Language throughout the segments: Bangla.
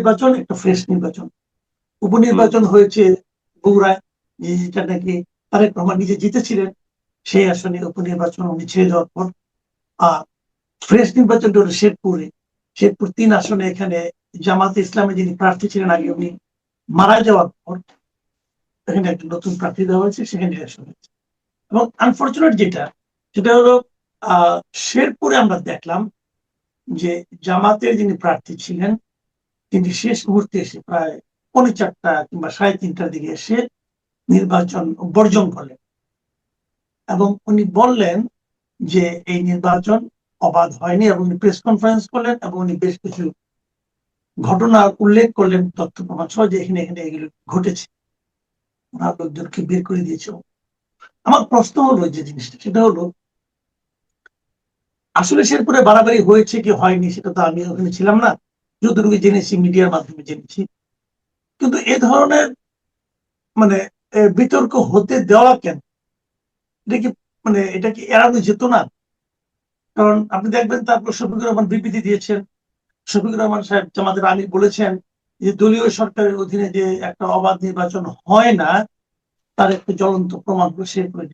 নির্বাচন একটা ফ্রেশ নির্বাচন। উপনির্বাচন হয়েছে বগুড়ায়, যেটা নাকি তারেক রহমান নিজে জিতেছিলেন, সেই আসনে উপনির্বাচন উনি ছেড়ে দেওয়ার পর। আর ফ্রেশ নির্বাচনটা হলো শেরপুরে। শেরপুর ৩ আসনে এখানে জামাতে ইসলামে যিনি প্রার্থী ছিলেন আগে, উনি মারা যাওয়ার পর এখানে একটা নতুন প্রার্থী দেওয়া হয়েছে, সেখানে ইলেকশন হয়েছে। এবং আনফর্চুনেট যেটা, সেটা হলো শেরপুরে আমরা দেখলাম যে জামাতের যিনি প্রার্থী ছিলেন তিনি শেষ মুহূর্তে এসে প্রায় ৪:৩০ কিংবা ৩:৩০টার দিকে এসে নির্বাচন বর্জন করলেন এবং উনি বললেন যে এই নির্বাচন অবাধ হয়নি, এবং উনি প্রেস কনফারেন্স করলেন এবং উনি বেশ কিছু ঘটনার উল্লেখ করলেন, তথ্য প্রমাণ সহ, যে এখানে এখানে এগুলো ঘটেছে, ওনার লোকজনকে বের করে দিয়েছে। আমার প্রশ্ন হলো যে জিনিসটা, সেটা হলো আসলে শেরপুরে বাড়াবাড়ি হয়েছে কি হয়নি সেটা তো আমি ওখানে ছিলাম না, যতটুকু জেনেছি মিডিয়ার মাধ্যমে জেনেছি। কিন্তু এ ধরনের মানে বিতর্ক হতে দেওয়া কেন? এটা কি এটা কি এড়ানো যেত না? কারণ আপনি দেখবেন তারপর শফিকুর রহমান বিবৃতি দিয়েছেন। শফিকুর রহমান সাহেব জামাতের আমির বলেছেন যে দলীয় সরকারের অধীনে যে একটা অবাধ নির্বাচন হয় না, তার একটা জ্বলন্ত প্রমাণ সে করে।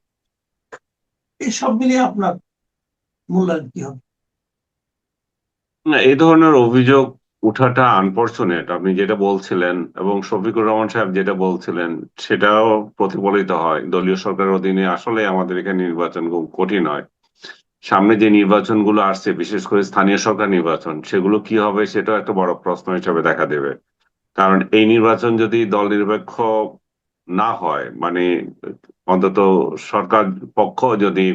এই সব মিলিয়ে আপনার মূল্যায়ন কি হবে? না, এই ধরনের অভিযোগ উঠাটা আনফরচুনেট, আপনি যেটা বলছিলেন এবং শফিকুর রহমান সাহেব যেটা বলছিলেন সেটাও প্রতিফলিত হয়। দলীয় সরকারের অধীনে আসলে আমাদের এখানে নির্বাচন খুব কঠিন হয়। সামনে যে নির্বাচনগুলো আসছে, বিশেষ করে স্থানীয় সরকার নির্বাচন, সেগুলো কি হবে সেটাও একটা বড় প্রশ্ন হিসেবে দেখা দেবে। কারণ এই নির্বাচন যদি দল নিরপেক্ষ না হয়, মানে অন্তত সরকার পক্ষ যদি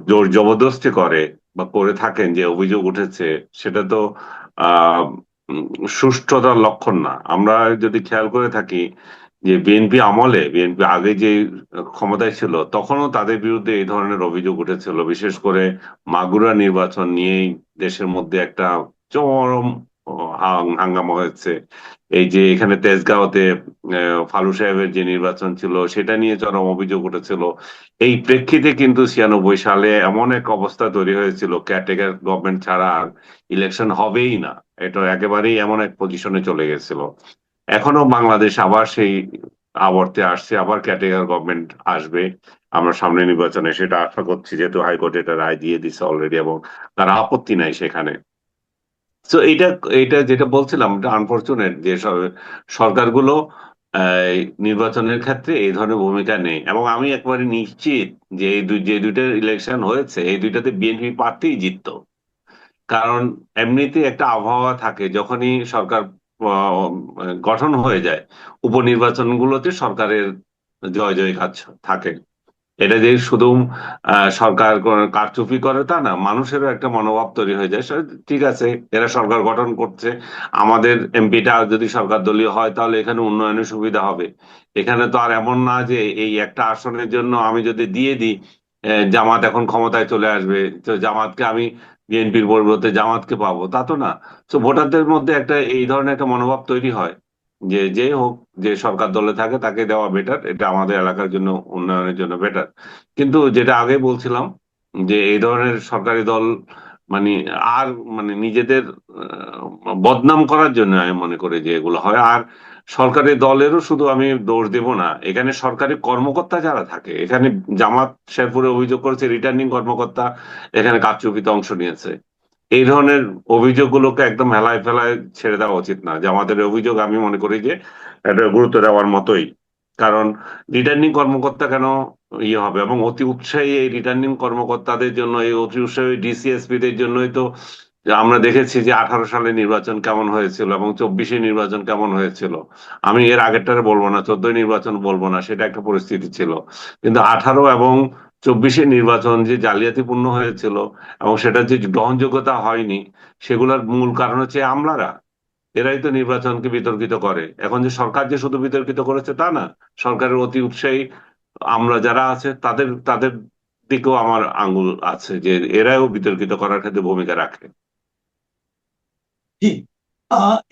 জোর জবরদস্তি করে বা করে থাকেন, যে অভিযোগ উঠেছে, সেটা তো আহ সুষ্ঠুতার লক্ষণ না। আমরা যদি খেয়াল করে থাকি যে বিএনপি আমলে, বিএনপি আগে যে ক্ষমতায় ছিল, তখনও তাদের বিরুদ্ধে এই ধরনের অভিযোগ উঠেছিল। বিশেষ করে মাগুরা নির্বাচন নিয়েই দেশের মধ্যে একটা চরম হাঙ্গামা হয়েছে। এই যে এখানে তেজগাঁওতে ফালু সাহেবের যে নির্বাচন ছিল, সেটা নিয়ে চরম অভিযোগ উঠেছিল। এই প্রেক্ষিতে কিন্তু 96 সালে এমন এক অবস্থা তৈরি হয়েছিল, কেয়ারটেকার গভর্নমেন্ট ছাড়া আর ইলেকশন হবেই না। এটা একেবারেই এমন এক পজিশনে চলে গেছিল। এখনো বাংলাদেশ আবার সেই আবর্তে আসছে, আবার ক্যাটেগরি গভর্নমেন্ট আসবে আমরা সামনে নির্বাচনে, সেটা আশা করছি, যেহেতু হাইকোর্ট এটা রায় দিয়ে দিছে অলরেডি এবং তার আপত্তি নাই সেখানে। তো এইটা এইটা যেটা বলছিলাম, এটা আনফরচুনেট যে সরকারগুলো নির্বাচনের ক্ষেত্রে এই ধরনের ভূমিকা নেই। এবং আমি একবারে নিশ্চিত যে যে দুইটা ইলেকশন হয়েছে, এই দুইটাতে বিএনপি প্রার্থী জিততো। কারণ এমনিতে একটা আবহাওয়া থাকে যখনই সরকার আহ, গঠন হয়ে যায়, উপনির্বাচনগুলোতে সরকারের জয় জয় কাজ থাকে। এটা যে শুধু সরকার কারচুপি করে তা না, মানুষেরও একটা মনোভাব তৈরি হয়ে যায়। ঠিক আছে, এরা সরকার গঠন করছে, আমাদের এমপিটা যদি সরকার দলীয় হয় তাহলে এখানে উন্নয়নের সুবিধা হবে। এখানে তো আর এমন না যে এই একটা আসনের জন্য আমি যদি দিয়ে দিই, জামাত এখন ক্ষমতায় চলে আসবে, তো জামাতকে আমি বিএনপির পরিবর্তে জামাতকে পাবো, তা তো না। তো ভোটারদের মধ্যে একটা এই ধরনের একটা মনোভাব তৈরি হয় যে যে হোক, যে সরকার দলে থাকে তাকে দেওয়া বেটার, এটা আমাদের এলাকার জন্য, উন্নয়নের জন্য বেটার। কিন্তু যেটা আগে বলছিলাম, যে এই ধরনের সরকারি দল মানে আর মানে নিজেদের বদনাম করার জন্য আমি মনে করি যে এগুলো হয়। আর সরকারি দলেরও শুধু আমি দোষ দেব না, এখানে সরকারি কর্মকর্তা যারা থাকে, এখানে জামাত শেরপুরে অভিযোগ করেছে রিটার্নিং কর্মকর্তা এখানে কারচুপিতে অংশ নিয়েছে। এই ধরনের অভিযোগগুলোকে একদম হেলায় ফেলায় ছেড়ে দেওয়া উচিত না। যে আমাদের অভিযোগ আমি মনে করি যে এটা গুরুত্ব দেওয়ার মতোই। কারণ রিটার্নিং কর্মকর্তা কেন ইয়ে হবে, এবং অতি উৎসাহী এই রিটার্নিং কর্মকর্তাদের জন্য, এই অতি উৎসাহী ডিসিএসপি দের জন্যই তো আমরা দেখেছি যে 18 সালে নির্বাচন কেমন হয়েছিল এবং 24-এ নির্বাচন কেমন হয়েছিল। আমি এর আগেরটারে বলবো না, 14 নির্বাচন বলবো না, সেটা একটা পরিস্থিতি ছিল। কিন্তু 18 এবং 24-এ নির্বাচন যে জালিয়াতিপূর্ণ হয়েছিল এবং সেটার যে গ্রহণযোগ্যতা হয়নি, সেগুলোর মূল কারণ হচ্ছে আমলারা। এরাই তো নির্বাচনকে বিতর্কিত করে। এখন যে সরকার যে শুধু বিতর্কিত করেছে তা না, সরকারের অতি উৎসাহী আমরা যারা আছে তাদের তাদের দিকেও আমার আঙ্গুল আছে, যে এরাও বিতর্কিত করার ক্ষেত্রে ভূমিকা রাখে। জি।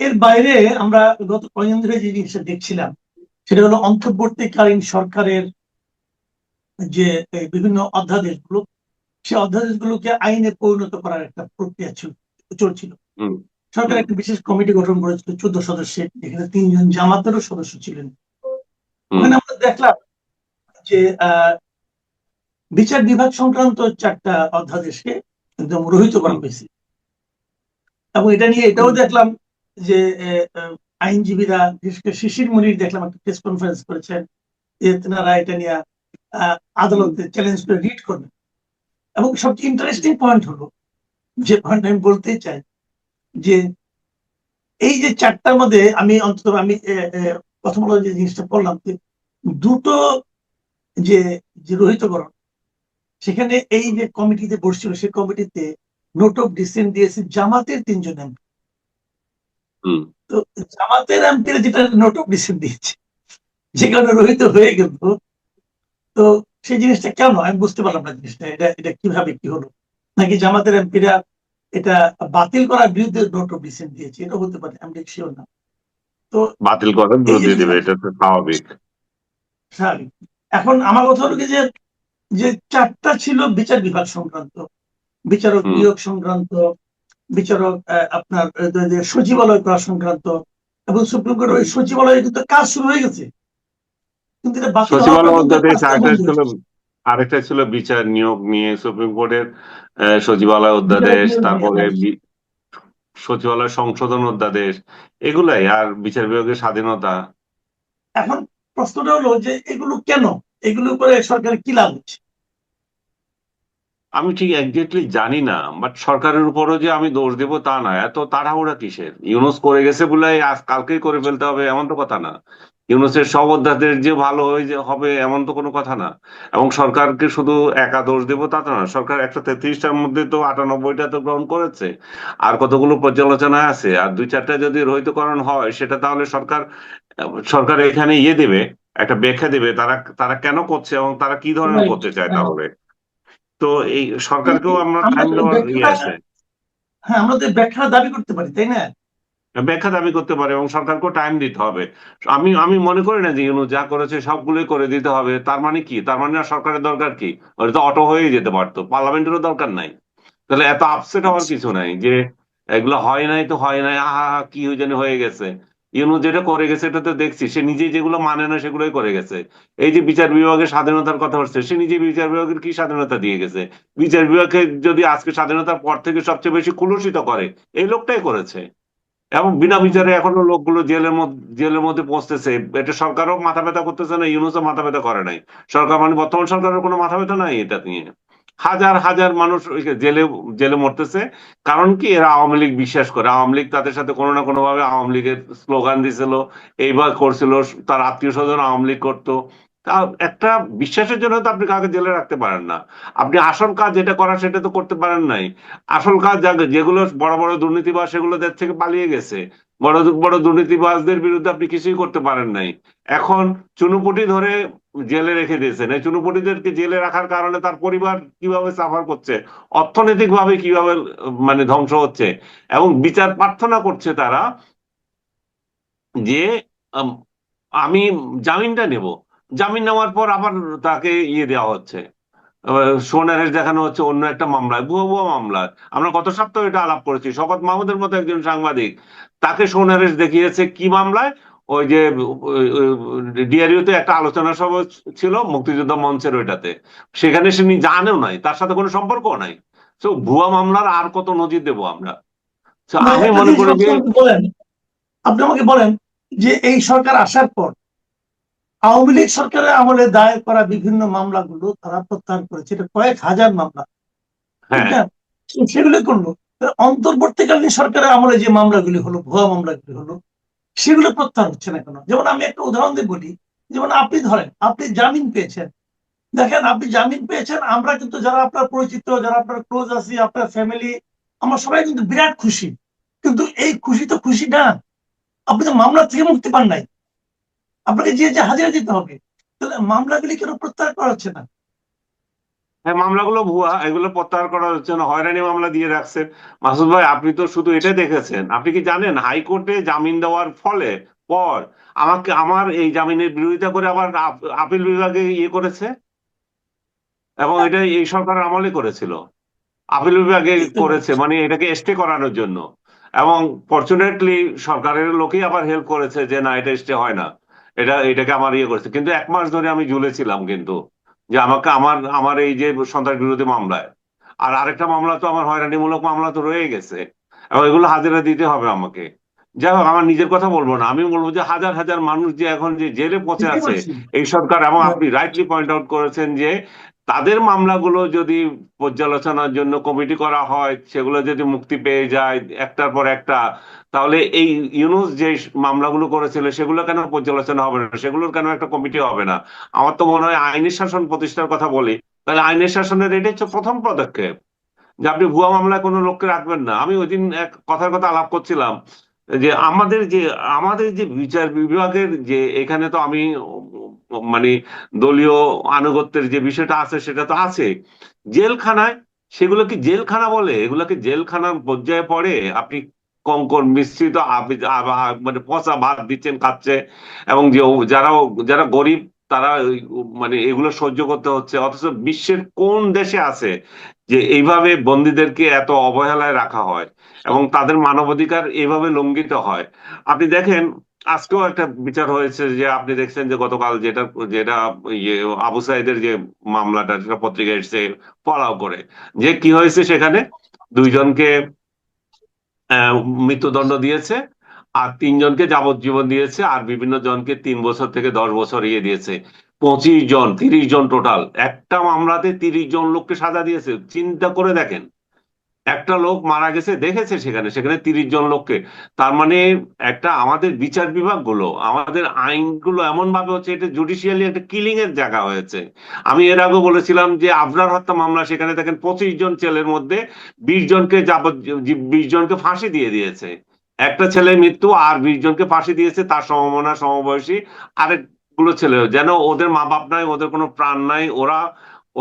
এর বাইরে আমরা গত কয়েকদিন ধরে যে জিনিসটা দেখছিলাম, সেটা হলো অন্তর্বর্তীকালীন সরকারের যে বিভিন্ন অধ্যাদেশগুলো, সেই অধ্যাদেশগুলোকে আইনে পরিণত করার একটা প্রক্রিয়া চলছিল। হুম। সরকার হুম একটা বিশেষ কমিটি গঠন করেছিল 14 সদস্যের, যেখানে 3 জন জামাতেরও সদস্য ছিলেন। হুম ওখানে আমরা দেখলাম যে বিচার বিভাগ সংক্রান্ত 4টা অধ্যাদেশকে একদম রহিত করা হুম হয়েছে। এবং এটা নিয়ে এটাও হুম দেখলাম যে আইনজীবীরা, বিশেষ করে শিশির মনির দেখলাম একটা প্রেস কনফারেন্স করেছেন যে তেনারা এটা নিয়ে হুম আদালতে চ্যালেঞ্জ করে রিট করবেন। এবং সবচেয়ে ইন্টারেস্টিং পয়েন্ট হলো, যে পয়েন্ট আমি বলতেই চাই, যে এই যে 4টার মধ্যে আমি অন্তত আমি প্রথম আলো যে জিনিসটা পড়লাম যে দুটো যে যে রহিতকরণ, সেখানে এই যে কমিটিতে বসছিল সেই কমিটিতে নোট অফ ডিসেন্ট দিয়েছে জামাতের 3 জন এমপি। হুম তো জামাতের এমপিরা যেটা নোট অফ ডিসেন্ট দিয়েছে, যে কারণে রহিত হয়ে গেল। তো সেই জিনিসটা কেন আমি বুঝতে পারলাম না, জিনিসটা এটা এটা কিভাবে কি হলো। নাকি জামাতের এমপিরা এটা বাতিল করার বিরুদ্ধে নোট অফ ডিসেন্ট দিয়েছে, এটা হতে পারে, আমি ঠিক শিওর না। তো বাতিল করার এই যে বিরোধী দেবে, বিষয় এটা তো স্বাভাবিক। স্বাভাবিক। এখন আমার কথা হলো কি, যে যে 4টা ছিল বিচার বিভাগ সংক্রান্ত, বিচারক হুম নিয়োগ সংক্রান্ত, বিচারক আপনার যে সচিবালয় করা সংক্রান্ত, এবং সুপ্রিম কোর্ট ওই হুম সচিবালয়ে কিন্তু কাজ শুরু হয়ে গেছে, কিন্তু এটা বাতিল হওয়ার পর সচিবালয় কিন্তু অধ্যাদেশ, কাজটা বন্ধ হয়েছে। আরেকটা ছিল বিচার নিয়োগ নিয়ে সুপ্রিম কোর্টের সচিবালয় বিচারক অধ্যাদেশ, নিয়োগ নিয়ে, তারপরে রাইট। সচিবালয় সংশোধন অধ্যাদেশ, এগুলাই আর বিচার বিভাগের স্বাধীনতা। এখন প্রশ্নটা হলো যে এগুলো কেন, এগুলো করে সরকারের কি লাভ হচ্ছে? আমি ঠিক একজাক্টলি জানি না, বাট সরকারের উপরও যে আমি দোষ দেবো তা না। এত তাড়াহুড়া কিসের? ইউনুস করে গেছে বলে আজ কালকেই করে ফেলতে হবে এমন তো কথা না। ইউনুসের সব অধ্যাদেশ যে ভালো হয়ে যে হবে এমন তো কোনো কথা না। এবং সরকারকে শুধু একা দোষ দেবো তা তো না। সরকার 133টার মধ্যে তো 98টা তো গ্রহণ করেছে, আর কতগুলো পর্যালোচনায় আছে। আর 2-4টা যদি রহিতকরণ হয়, সেটা তাহলে সরকার সরকার এখানে দেবে, একটা ব্যাখ্যা দেবে তারা তারা কেন করছে এবং তারা কি ধরনের রাইট, করতে চায় রাইট। তাহলে। তো এই সরকারকেও আমরা আমরা টাইম তো দেওয়ার ব্যাখ্যাটা, আছে, হ্যাঁ, আমরা তো ব্যাখ্যাটা দাবি করতে পারি, তাই না? ব্যাখ্যা দাবি করতে পারে, এবং সরকারকেও টাইম দিতে হবে। আমি আমি মনে করি না যে ইউনূস যা করেছে সবগুলোই করে দিতে হবে। তার মানে কি? তার মানে আর সরকারের দরকার কি? ওটা তো অটো হয়েই যেতে পারতো, পার্লামেন্টেরও দরকার নাই। তাহলে এত আপসেট হওয়ার কিছু নাই যে এগুলো হয় নাই তো হয় নাই, আহা হা, কি জানি হয়ে গেছে। ইউনূস যেটা করে গেছে এটা তো দেখছি, সে নিজেই যেগুলো মানে না সেগুলোই করে গেছে। এই যে বিচার বিভাগের স্বাধীনতার কথা হচ্ছে, সে নিজে বিচার বিভাগের কি স্বাধীনতা দিয়ে গেছে? বিচার বিভাগকে যদি আজকে স্বাধীনতার পর থেকে সবচেয়ে বেশি কুলুষিত করে, এই লোকটাই করেছে। এবং বিনা হুম। বিচারে এখনো লোকগুলো জেলের মধ্যে পৌঁছতেছে। এটা সরকারও মাথা ব্যথা করতেছে না, ইউনূসও মাথা ব্যথা করে নাই। সরকার মানে বর্তমান সরকারের কোনো মাথা ব্যথা নাই এটা নিয়ে। হাজার হাজার মানুষ ওই যে জেলে জেলে মরতেছে। কারণ কি? এরা আওয়ামী লীগ বিশ্বাস করে। আওয়ামী লীগ তাদের সাথে কোনো না কোনো ভাবে আওয়ামী লীগের স্লোগান দিছিল, এইবার করছিল, তার আত্মীয় স্বজন আওয়ামী লীগ করতো। তা একটা বিশ্বাসের জন্য তো আপনি কাউকে জেলে রাখতে পারেন না। আপনি আসল কাজ যেটা করার সেটা তো করতে পারেন নাই। আসল কাজ যেগুলো বড় বড় দুর্নীতিবাজ, সেগুলো দেশ থেকে পালিয়ে গেছে। বড় বড় দুর্নীতিবাজদের বিরুদ্ধে আপনি কিছুই করতে পারেন নাই। এখন চুনুপুটি ধরে জেলে রেখে দিয়েছেন। এই চুনুপুটিদেরকে জেলে রাখার কারণে তার পরিবার কিভাবে সাফার করছে, অর্থনৈতিক ভাবে কিভাবে মানে ধ্বংস হচ্ছে। এবং বিচার প্রার্থনা করছে তারা যে উম, আমি জামিনটা নেব। জামিন নেওয়ার পর আবার তাকে দেওয়া হচ্ছে, সোনারের দেখানো হচ্ছে অন্য একটা মামলায়, ভুয়া ভুয়া মামলায়। আমরা গত সপ্তাহে এটা আলাপ করেছি। শওকত মাহমুদের মতো একজন সাংবাদিক, তাকে সোনারের দেখিয়েছে কি মামলায়? ওই যে ডিআরইউতে একটা আলোচনা সভা ছিল মুক্তিযোদ্ধা মঞ্চের, ওইটাতে। সেখানে সে জানেও নাই, তার সাথে কোনো সম্পর্ক নাই। তো ভুয়া মামলার আর কত নজির দেবো আমরা? তো ভাই, আমি একটা মনে জিনিস করি যে আমাকে বলেন, আপনি আমাকে বলেন যে এই সরকার আসার পর আওয়ামী লীগ সরকারের আমলে দায়ের করা বিভিন্ন মামলাগুলো তারা প্রত্যাহার করেছে, এটা কয়েক হাজার মামলা, ঠিক হ্যাঁ, না? তো সেগুলো করলো। অন্তর্বর্তীকালীন সরকারের আমলে যে মামলাগুলি হলো, ভুয়া মামলাগুলি হলো, সেগুলো প্রত্যাহার হচ্ছে না কেন? যেমন আমি একটা উদাহরণ দিয়ে বলি, যেমন আপনি ধরেন আপনি জামিন পেয়েছেন, দেখেন আপনি জামিন পেয়েছেন, আমরা কিন্তু যারা আপনার পরিচিত, যারা আপনার ক্লোজ আছি, আপনার ফ্যামিলি, আমরা সবাই কিন্তু বিরাট খুশি। কিন্তু এই খুশি তো খুশি না, আপনি তো মামলা থেকে মুক্তি পান নাই, আপনাকে যে যে হাজিরা দিতে হবে। তাহলে মামলাগুলি কেন প্রত্যাহার করা হচ্ছে না? হ্যাঁ, মামলাগুলো ভুয়া, এগুলো প্রত্যাহার করা হচ্ছে না, হয়রানি মামলা দিয়ে রাখছেন। মাসুদ ভাই, আপনি তো শুধু এটা দেখেছেন। আপনি কি জানেন হাইকোর্টে জামিন দেওয়ার ফলে পর আমার এই জামিনের বিরোধিতা করে আবার আপিল বিভাগে করেছে? এবং এটা এই সরকার আমলে করেছিল। আপিল বিভাগে করেছে, মানে এটাকে স্টে করানোর জন্য। এবং ফরচুনেটলি সরকারের লোকই আবার হেল্প করেছে যে না এটা স্টে হয় না, এটাকে আমার ইয়ে করেছে। কিন্তু 1 মাস ধরে আমি ঝুলেছিলাম কিন্তু, যে আমাকে আমার আমার এই যে সন্ত্রাস বিরোধী মামলায়, আর আরেকটা মামলা তো আমার হয়রানিমূলক মামলা তো রয়ে গেছে, এবং এগুলো হাজিরা দিতে হবে আমাকে। যাই হোক, আমার নিজের কথা বলবো না, আমি বলবো যে হাজার হাজার মানুষ যে এখন যে জেলে পচে ঠিকই আছে বলছেন। এই সরকার, এবং হ্যাঁ, আপনি রাইটলি পয়েন্ট আউট করেছেন যে তাদের মামলাগুলো যদি পর্যালোচনার জন্য কমিটি করা হয়, সেগুলো যদি মুক্তি পেয়ে যায় একটার পর একটা, তাহলে এই ইউনূস যে মামলাগুলো করেছিল সেগুলো কেন পর্যালোচনা হবে না, সেগুলোর কেন একটা কমিটি হবে না? আমার তো মনে হয় আইনের শাসন প্রতিষ্ঠার কথা বলি, তাহলে আইনের শাসনের এটাই হচ্ছে প্রথম পদক্ষেপ, যে আপনি ভুয়া মামলায় কোনো লোককে রাখবেন না। আমি ওই দিন এক কথার কথা আলাপ করছিলাম যে আমাদের যে বিচার বিভাগের যে এখানে তো আমি মানে দলীয় আনুগত্যের যে বিষয়টা আছে সেটা তো আছে, জেলখানায় সেগুলো কি জেলখানা বলে? এগুলোকে জেলখানার পর্যায়ে পড়ে? আপনি কঙ্কর মিশ্রিত মানে পচা ভাত দিচ্ছেন, খাচ্ছে, এবং যে যারা গরিব তারা মানে এগুলো সহ্য করতে হচ্ছে, অথচ বিশ্বের কোন দেশে আছে যে এইভাবে বন্দীদেরকে এত অবহেলায় রাখা হয় এবং তাদের মানবাধিকার এইভাবে লঙ্ঘিত হয়? আপনি দেখেন, আজকেও একটা বিচার হয়েছে, যে আপনি দেখছেন যে গতকাল যেটা যেটা ইয়ে আবু সাইদের যে মামলাটা, সেটা পত্রিকায় এসেছে ফলাও করে, যে কি হয়েছে সেখানে, 2জনকে আহ, মৃত্যুদণ্ড দিয়েছে, আর 3জনকে যাবজ্জীবন দিয়েছে, আর বিভিন্ন জনকে 3 বছর থেকে 10 বছর ইয়ে দিয়েছে। 25 জন, 30 জন টোটাল একটা মামলাতে 30 জন লোককে সাজা দিয়েছে। চিন্তা করে দেখেন, একটা লোক মারা গেছে দেখেছে সেখানে সেখানে 30 জন লোককে। তার মানে একটা আমাদের বিচার বিভাগ গুলো, আমাদের আইনগুলো এমন ভাবে হচ্ছে, এটা জুডিশিয়ালি একটা কিলিং এর জায়গা হয়েছে। আমি এর আগে বলেছিলাম যে আবরার হত্যা মামলা, সেখানে দেখেন 25 জন ছেলের মধ্যে 20 জনকে 20 জনকে ফাঁসি দিয়ে দিয়েছে। একটা ছেলে মৃত্যু, আর 20 জনকে ফাঁসি দিয়েছে তার সমমনা সমবয়সী আরেকগুলো ছেলে, যেন ওদের মা বাপ নাই, ওদের কোনো প্রাণ নাই, ওরা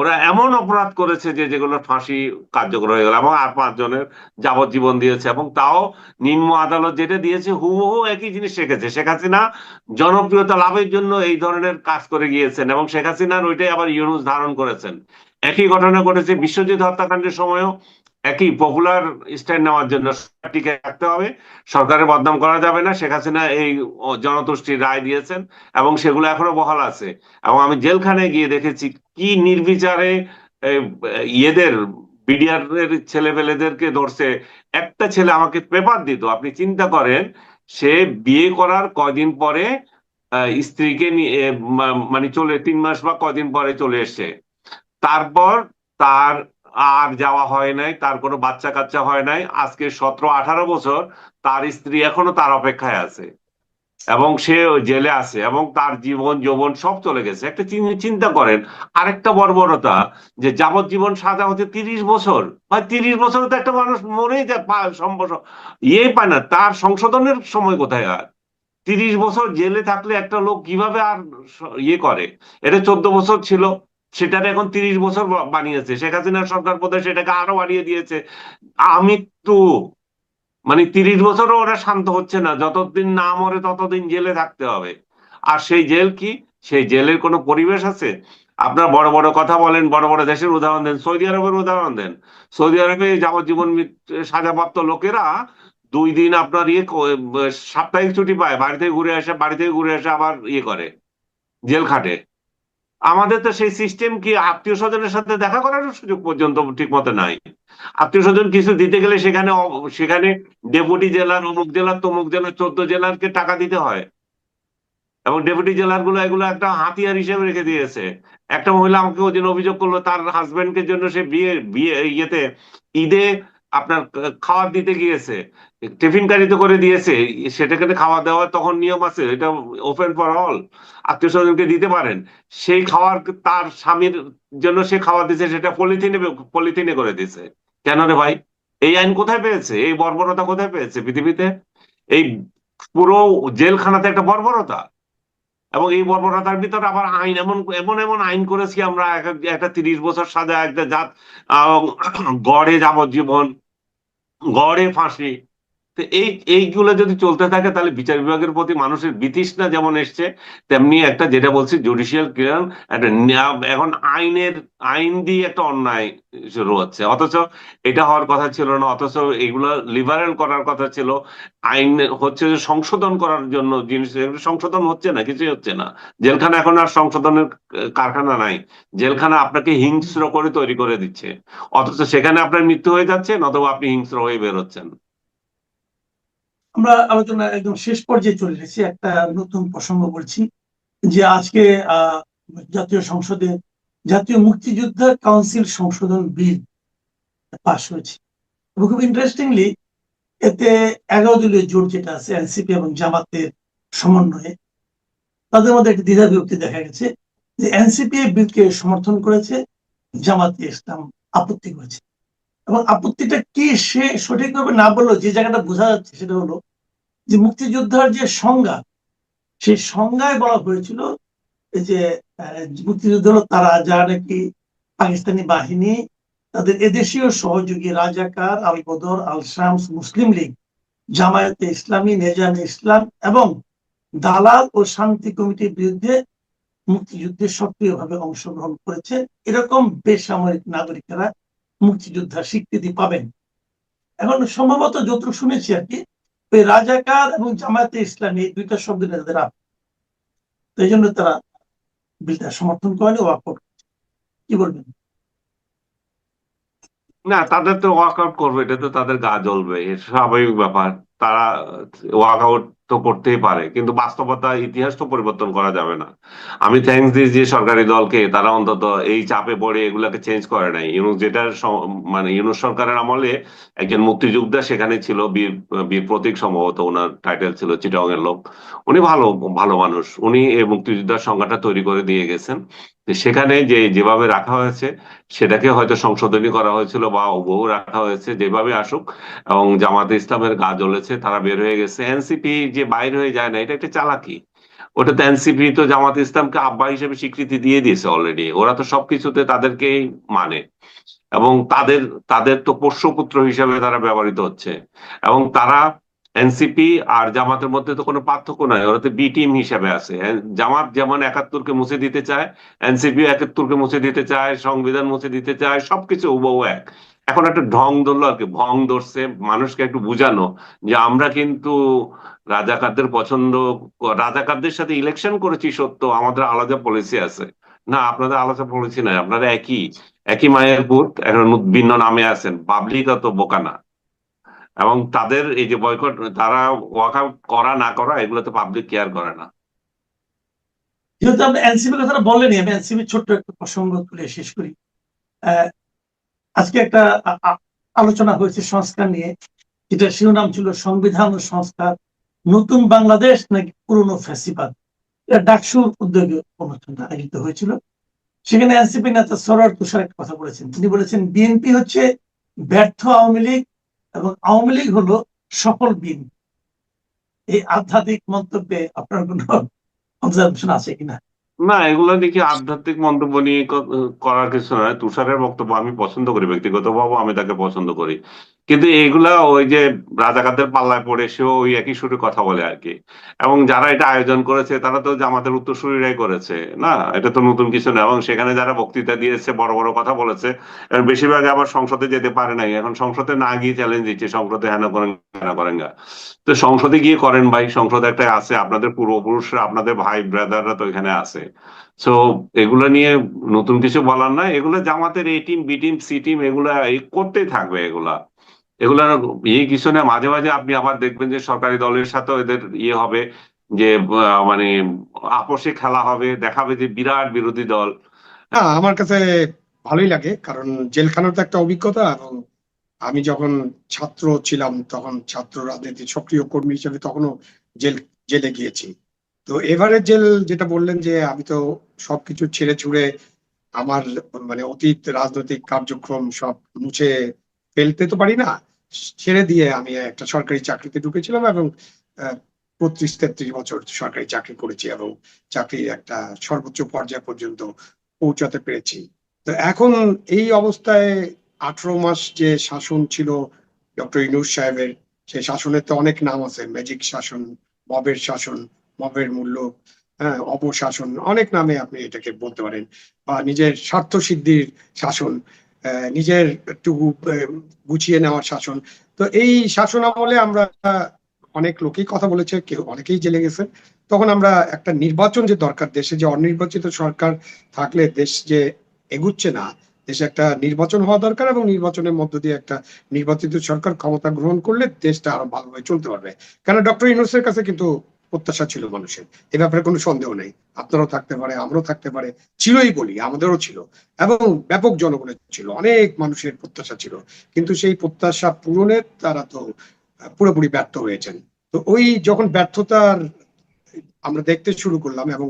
ওরা এমন অপরাধ করেছে যে যেগুলোর ফাঁসি কার্যকর হয়ে গেল, এবং আর 5 জনের যাবজ্জীবন দিয়েছে। এবং তাও নিম্ন আদালত যেটা দিয়েছে হুবহু একই জিনিস রেখেছে। শেখ হাসিনা জনপ্রিয়তা লাভের জন্য এই ধরনের কাজ করে গিয়েছেন, এবং শেখ হাসিনার ওইটাই আবার ইউনূস ধারণ করেছেন। একই ঘটনা ঘটেছে বিশ্বজিৎ হত্যাকাণ্ডের সময়ও, একই পপুলার স্ট্যান্ড নেওয়ার জন্য সরকারটিকে রাখতে হবে, সরকারের বদনাম করা যাবে না, শেখ হাসিনা এই জনতুষ্টির রায় দিয়েছেন, এবং সেগুলো এখনো বহাল আছে। এবং আমি জেলখানায় গিয়ে দেখেছি কি নির্বিচারে এই, ইয়েদের বিডিআর এর ছেলেপেলেদেরকে ধরছে। একটা ছেলে আমাকে পেপার দিত, আপনি চিন্তা করেন, সে বিয়ে করার কয়দিন পরে স্ত্রীকে নিয়ে মানে 3 মাস বা কয়দিন পরে চলে এসছে। তারপর তার আর যাওয়া হয় নাই, তার কোনো বাচ্চা কাচ্চা হয় নাই, আজকে 17-18 বছর তার স্ত্রী এখনো তার অপেক্ষায় আছে, এবং সে ওই জেলে আছে, এবং তার জীবন যৌবন সব চলে গেছে। একটা চিন্তা করেন। আরেকটা বর্বরতা, যে যাবজ্জীবন সাজা হচ্ছে 30 বছর। ভাই 30 বছর তো একটা মানুষ মরেই যায়, ইয়ে পায় না, তার সংশোধনের সময় কোথায়? আর 30 বছর জেলে থাকলে একটা লোক কিভাবে আর ইয়ে করে? এটা 14 বছর ছিল, সেটারে এখন 30 বছর বানিয়েছে শেখ হাসিনার সরকার, বোধহয় সেটাকে আরো বাড়িয়ে দিয়েছে। আমৃত্যু, মানে 30 বছরও ওরা শান্ত হচ্ছে না, যতদিন না মরে ততদিন জেলে থাকতে হবে। আর সেই জেল কি, সেই জেলের কোনো পরিবেশ আছে? আপনার বড় বড় কথা বলেন, বড় বড় দেশের উদাহরণ দেন, সৌদি আরবের উদাহরণ দেন। সৌদি আরবে যাবজ্জীবন সাজাপ্রাপ্ত লোকেরা 2 দিন আপনার সাপ্তাহিক ছুটি পায়, বাড়ি থেকে ঘুরে আসে আবার ইয়ে করে, জেল খাটে। আমাদের তো সেই সিস্টেম কি, আত্মীয় স্বজনের সাথে দেখা করার সুযোগ পর্যন্ত ঠিক মতো নাই। আত্মীয় স্বজন কিছু দিতে গেলে সেখানে সেখানে ডেপুটি জেলার, অমুক জেলার, তমুক জেলার, 14 জেলারকে টাকা দিতে হয়, এবং ডেপুটি জেলার গুলো এগুলো একটা হাতিয়ার হিসেবে রেখে দিয়েছে। একটা মহিলা আমাকে ওই দিন অভিযোগ করলো, তার হাজবেন্ডকে জন্য সে বিয়ে বিয়ে ইয়েতে ঈদে আপনার খাবার দিতে গিয়েছে, টিফিন কারিতে করে দিয়েছে, সেটাকে খাওয়া দেওয়া তখন নিয়ম আছে, এটা ওপেন ফর অল, আত্মীয় স্বজনকে দিতে পারেন। সেই খাবার তার স্বামীর জন্য সে খাবার দিয়েছে, সেটা পলিথিনে পলিথিনে করে দিয়েছে। কেন রে ভাই? এই আইন কোথায় পেয়েছে? এই বর্বরতা কোথায় পেয়েছে পৃথিবীতে? এই পুরো জেলখানাতে একটা বর্বরতা, এবং এই বর্বরতার ভিতরে আবার আইন এমন এমন এমন আইন করেছি আমরা, একটা 30 বছর সাজা, একটা গড়ে যাবজ্জীবন, গড়ে ফাঁসি, তো এইগুলো যদি চলতে থাকে তাহলে বিচার বিভাগের প্রতি মানুষের বিতৃষ্ণা যেমন এসছে, তেমনি একটা যেটা বলছি জুডিশিয়াল ক্লিয়ার একটা এখন আইন দিয়ে একটা অন্যায় শুরু হচ্ছে, অথচ এটা হওয়ার কথা ছিল না, অথচ এগুলো লিবারেল করার কথা ছিল। আইন হচ্ছে যে সংশোধন করার জন্য জিনিস, এগুলো সংশোধন হচ্ছে না, কিছুই হচ্ছে না। জেলখানা এখন আর সংশোধনের কারখানা নাই, জেলখানা আপনাকে হিংস্র করে তৈরি করে দিচ্ছে, অথচ সেখানে আপনার মৃত্যু হয়ে যাচ্ছে, নতুবা আপনি হিংস্র হয়ে বেরোচ্ছেন। আমরা আলোচনা একদম শেষ পর্যায়ে চলে এসেছি, একটা নতুন প্রসঙ্গ বলছি যে আজকে জাতীয় সংসদে জাতীয় মুক্তিযোদ্ধা কাউন্সিল সংশোধন বিল পাশ হয়েছে এবং খুব ইন্টারেস্টিংলি এতে 11 দলীয় জোট যেটা আছে এনসিপি এবং জামাতের সমন্বয়ে, তাদের মধ্যে একটা দ্বিধা বিভক্তি দেখা গেছে যে এনসিপি এই বিলকে সমর্থন করেছে, জামাতে ইসলাম আপত্তি করেছে। এবং আপত্তিটা কি সে সঠিকভাবে না বললেও যে জায়গাটা বোঝা যাচ্ছে সেটা হলো যে মুক্তিযোদ্ধার যে সংজ্ঞা, সেই সংজ্ঞায় বলা হয়েছিল যে মুক্তিযুদ্ধ হলো তারা যারা নাকি পাকিস্তানি বাহিনী, তাদের এদেশীয় সহযোগী রাজাকার, আল বদর, আল শামস, মুসলিম লীগ, জামায়াতে ইসলামী, নেজামে ইসলাম এবং দালাল ও শান্তি কমিটির বিরুদ্ধে মুক্তিযুদ্ধে সক্রিয়ভাবে অংশগ্রহণ করেছে এরকম বেসামরিক নাগরিকেরা মুক্তিযোদ্ধার স্বীকৃতি পাবেন। এখন সম্ভবত যতটুকু শুনেছি আর কি, ওই রাজাকার এবং জামায়াতে ইসলামী এই দুইটা শব্দ তাদের তো এই জন্য তারা বিলটা সমর্থন করেনি, ওয়াকআউট। কি বলবেন? না, তাদের তো ওয়ার্কআউট করবে, এটা তো তাদের গা জ্বলবে, এটা স্বাভাবিক ব্যাপার। তারা ওয়ার্কআউট তো করতেই পারে, কিন্তু বাস্তবতা, ইতিহাস তো পরিবর্তন করা যাবে না। আমি থ্যাঙ্কস দিই যে সরকারি দলকে, তারা অন্তত এই চাপে পড়ে এগুলাকে চেঞ্জ করে নাই। ইউনুস যেটা মানে ইউনুস সরকারের আমলে একজন মুক্তিযোদ্ধা সেখানে ছিল, বীর বীর প্রতীক সম্ভবত ওনার টাইটেল ছিল, চিটাগং এর লোক। উনি ভালো ভালো মানুষ, উনি এই মুক্তিযোদ্ধার সংজ্ঞাটা তৈরি করে দিয়ে গেছেন। তো সেখানে যেভাবে রাখা হয়েছে সেটাকে হয়তো সংশোধনী করা হয়েছিল বা হুবহু রাখা হয়েছে, যেভাবে আসুক। এবং জামাতে ইসলামের গা জ্বলেছে, তারা বের হয়ে গেছে। এনসিপি যে বাইর হয়ে যায় না, এটা একটা চালাকি। ওটা তো এনসিপি তো জামাতে ইসলামকে আব্বা হিসেবে স্বীকৃতি দিয়ে দিয়েছে অলরেডি, ওরা তো সবকিছুতে তাদেরকেই মানে, এবং তাদের তাদের তো পোষ্যপুত্র হিসেবে তারা ব্যবহৃত হচ্ছে। এবং তারা এনসিপি আর জামাতের মধ্যে তো কোনো পার্থক্য নাই, ওরা তো বি টিম হিসেবে আছে। জামাত যেমন 71-কে মুছে দিতে চায়, এনসিপি 71-কে মুছে দিতে চায়, সংবিধান মুছে দিতে চায়, সবকিছু হুবহু এক। এখন একটা ঢং ধরলো আর কি, ভং ধরছে মানুষকে একটু বুঝানো যে আমরা কিন্তু রাজাকারদের পছন্দ, রাজাকারদের সাথে ইলেকশন করেছি সত্য, আমাদের আলাদা পলিসি আছে। না, আপনাদের আলাদা পলিসি নাই, আপনারা একই একই মায়ের পুত, এখন ভিন্ন নামে আছেন। পাবলিক অত বোকা না। এবং তাদের এই যে বয়কট, তারা ওয়াকআউট করা না করা, এগুলো তো পাবলিক কেয়ার করে না। যেহেতু আপনি এনসিপির কথাটা বললেনই, আমি এনসিপির ছোট্ট একটা প্রসঙ্গ তুলে শেষ করি। আজকে একটা আলোচনা হয়েছে সংস্কার নিয়ে, যেটা শিরোনাম ছিল সংবিধান ও সংস্কার, নতুন বাংলাদেশ নাকি পুরনো ফ্যাসিবাদ। এটা ডাকসুর উদ্যোগে অনুষ্ঠানটা আয়োজিত হয়েছিল। সেখানে এনসিপি নেতা সরোয়ার তুষার একটা কথা বলেছেন। তিনি বলেছেন বিএনপি হচ্ছে ব্যর্থ আওয়ামী লীগ এবং আওয়ামী লীগ হলো সফল বিএনপি। এই আধ্যাত্মিক মন্তব্যে আপনার কোনো অবজারভেশন আছে কিনা? না, এগুলো দেখি আধ্যাত্মিক মন্তব্য নিয়ে করার কিছু নয়। তুষারের বক্তব্য আমি পছন্দ করি, ব্যক্তিগতভাবে আমি তাকে পছন্দ করি, কিন্তু এগুলা ওই যে রাজাকারদের পাল্লায় পড়ে সেও ওই একই সুরে কথা বলে আর কি। এবং যারা এটা আয়োজন করেছে তারা তো জামাতের উত্তরসূরিরাই করেছে, না এটা তো নতুন কিছু না। এবং সেখানে যারা বক্তৃতা দিয়েছে, বড় বড় কথা বলেছে, এবং বেশিরভাগ আবার সংসদে যেতে পারে নাই, এখন সংসদে না গিয়ে চ্যালেঞ্জ দিচ্ছে সংসদে হেন করেন হেন করেন গা। তো সংসদে গিয়ে করেন ভাই, সংসদে একটা আছে, আপনাদের পূর্বপুরুষরা, আপনাদের ভাই ব্রাদাররা তো এখানে আছে। সো এগুলো নিয়ে নতুন কিছু বলার না, এগুলো জামাতের A team, B team, C team, এগুলা করতেই থাকবে। এগুলা এগুলা কিছু না। মাঝে মাঝে আপনি আবার দেখবেন যে সরকারি দলের সাথেও এদের হবে, যে মানে আপোষে খেলা হবে, দেখাবে যে বিরাট বিরোধী দল। না, আমার কাছে ভালোই লাগে, কারণ জেলখানার তো একটা অভিজ্ঞতা। এবং আমি যখন ছাত্র ছিলাম তখন ছাত্র রাজনীতির সক্রিয় কর্মী হিসেবে তখনও জেলে গিয়েছি। তো এবারে জেল যেটা বললেন যে আমি তো সবকিছু ছেড়ে ছুড়ে আমার মানে অতীত রাজনৈতিক কার্যক্রম সব মুছে ফেলতে তো পারি না, ছেড়ে দিয়ে আমি একটা সরকারি চাকরিতে ঢুকেছিলাম এবং 32-33 বছর সরকারি চাকরি করেছি এবং চাকরির একটা সর্বোচ্চ পর্যায় পর্যন্ত পৌঁছাতে পেরেছি। তো এখন এই অবস্থায় 18 মাস যে শাসন ছিল ডক্টর ইউনূস সাহেবের, সেই শাসনের তো অনেক নাম আছে, ম্যাজিক শাসন, মবের শাসন, মবের মূল্য, হ্যাঁ, অপশাসন, অনেক নামে আপনি এটাকে বলতে পারেন। বা নিজের স্বার্থ সিদ্ধির শাসন, নিজের একটু গুছিয়ে নেওয়ার শাসন। তো এই শাসন আমলে আমরা অনেক লোকেই কথা বলেছে, কেউ অনেকেই জেলে গেছে। তখন আমরা একটা নির্বাচন যে দরকার, দেশে যে অনির্বাচিত সরকার থাকলে দেশ যে এগুচ্ছে না, দেশে একটা নির্বাচন হওয়া দরকার, এবং নির্বাচনের মধ্য দিয়ে একটা নির্বাচিত সরকার ক্ষমতা গ্রহণ করলে দেশটা আরো ভালোভাবে চলতে পারবে। কারণ ডক্টর ইউনূসের কাছে কিন্তু প্রত্যাশা ছিল মানুষের, এ ব্যাপারে কোনো সন্দেহ নেই। আপনারও থাকতে পারে, আমারও থাকতে পারে, ছিলই বলি, আমাদেরও ছিল, এবং ব্যাপক জনগণের ছিল, অনেক মানুষের প্রত্যাশা ছিল। কিন্তু সেই প্রত্যাশা পূরণে তারা তো পুরোপুরি ব্যর্থ হয়েছেন। তো ওই যখন ব্যর্থতার আমরা দেখতে শুরু করলাম এবং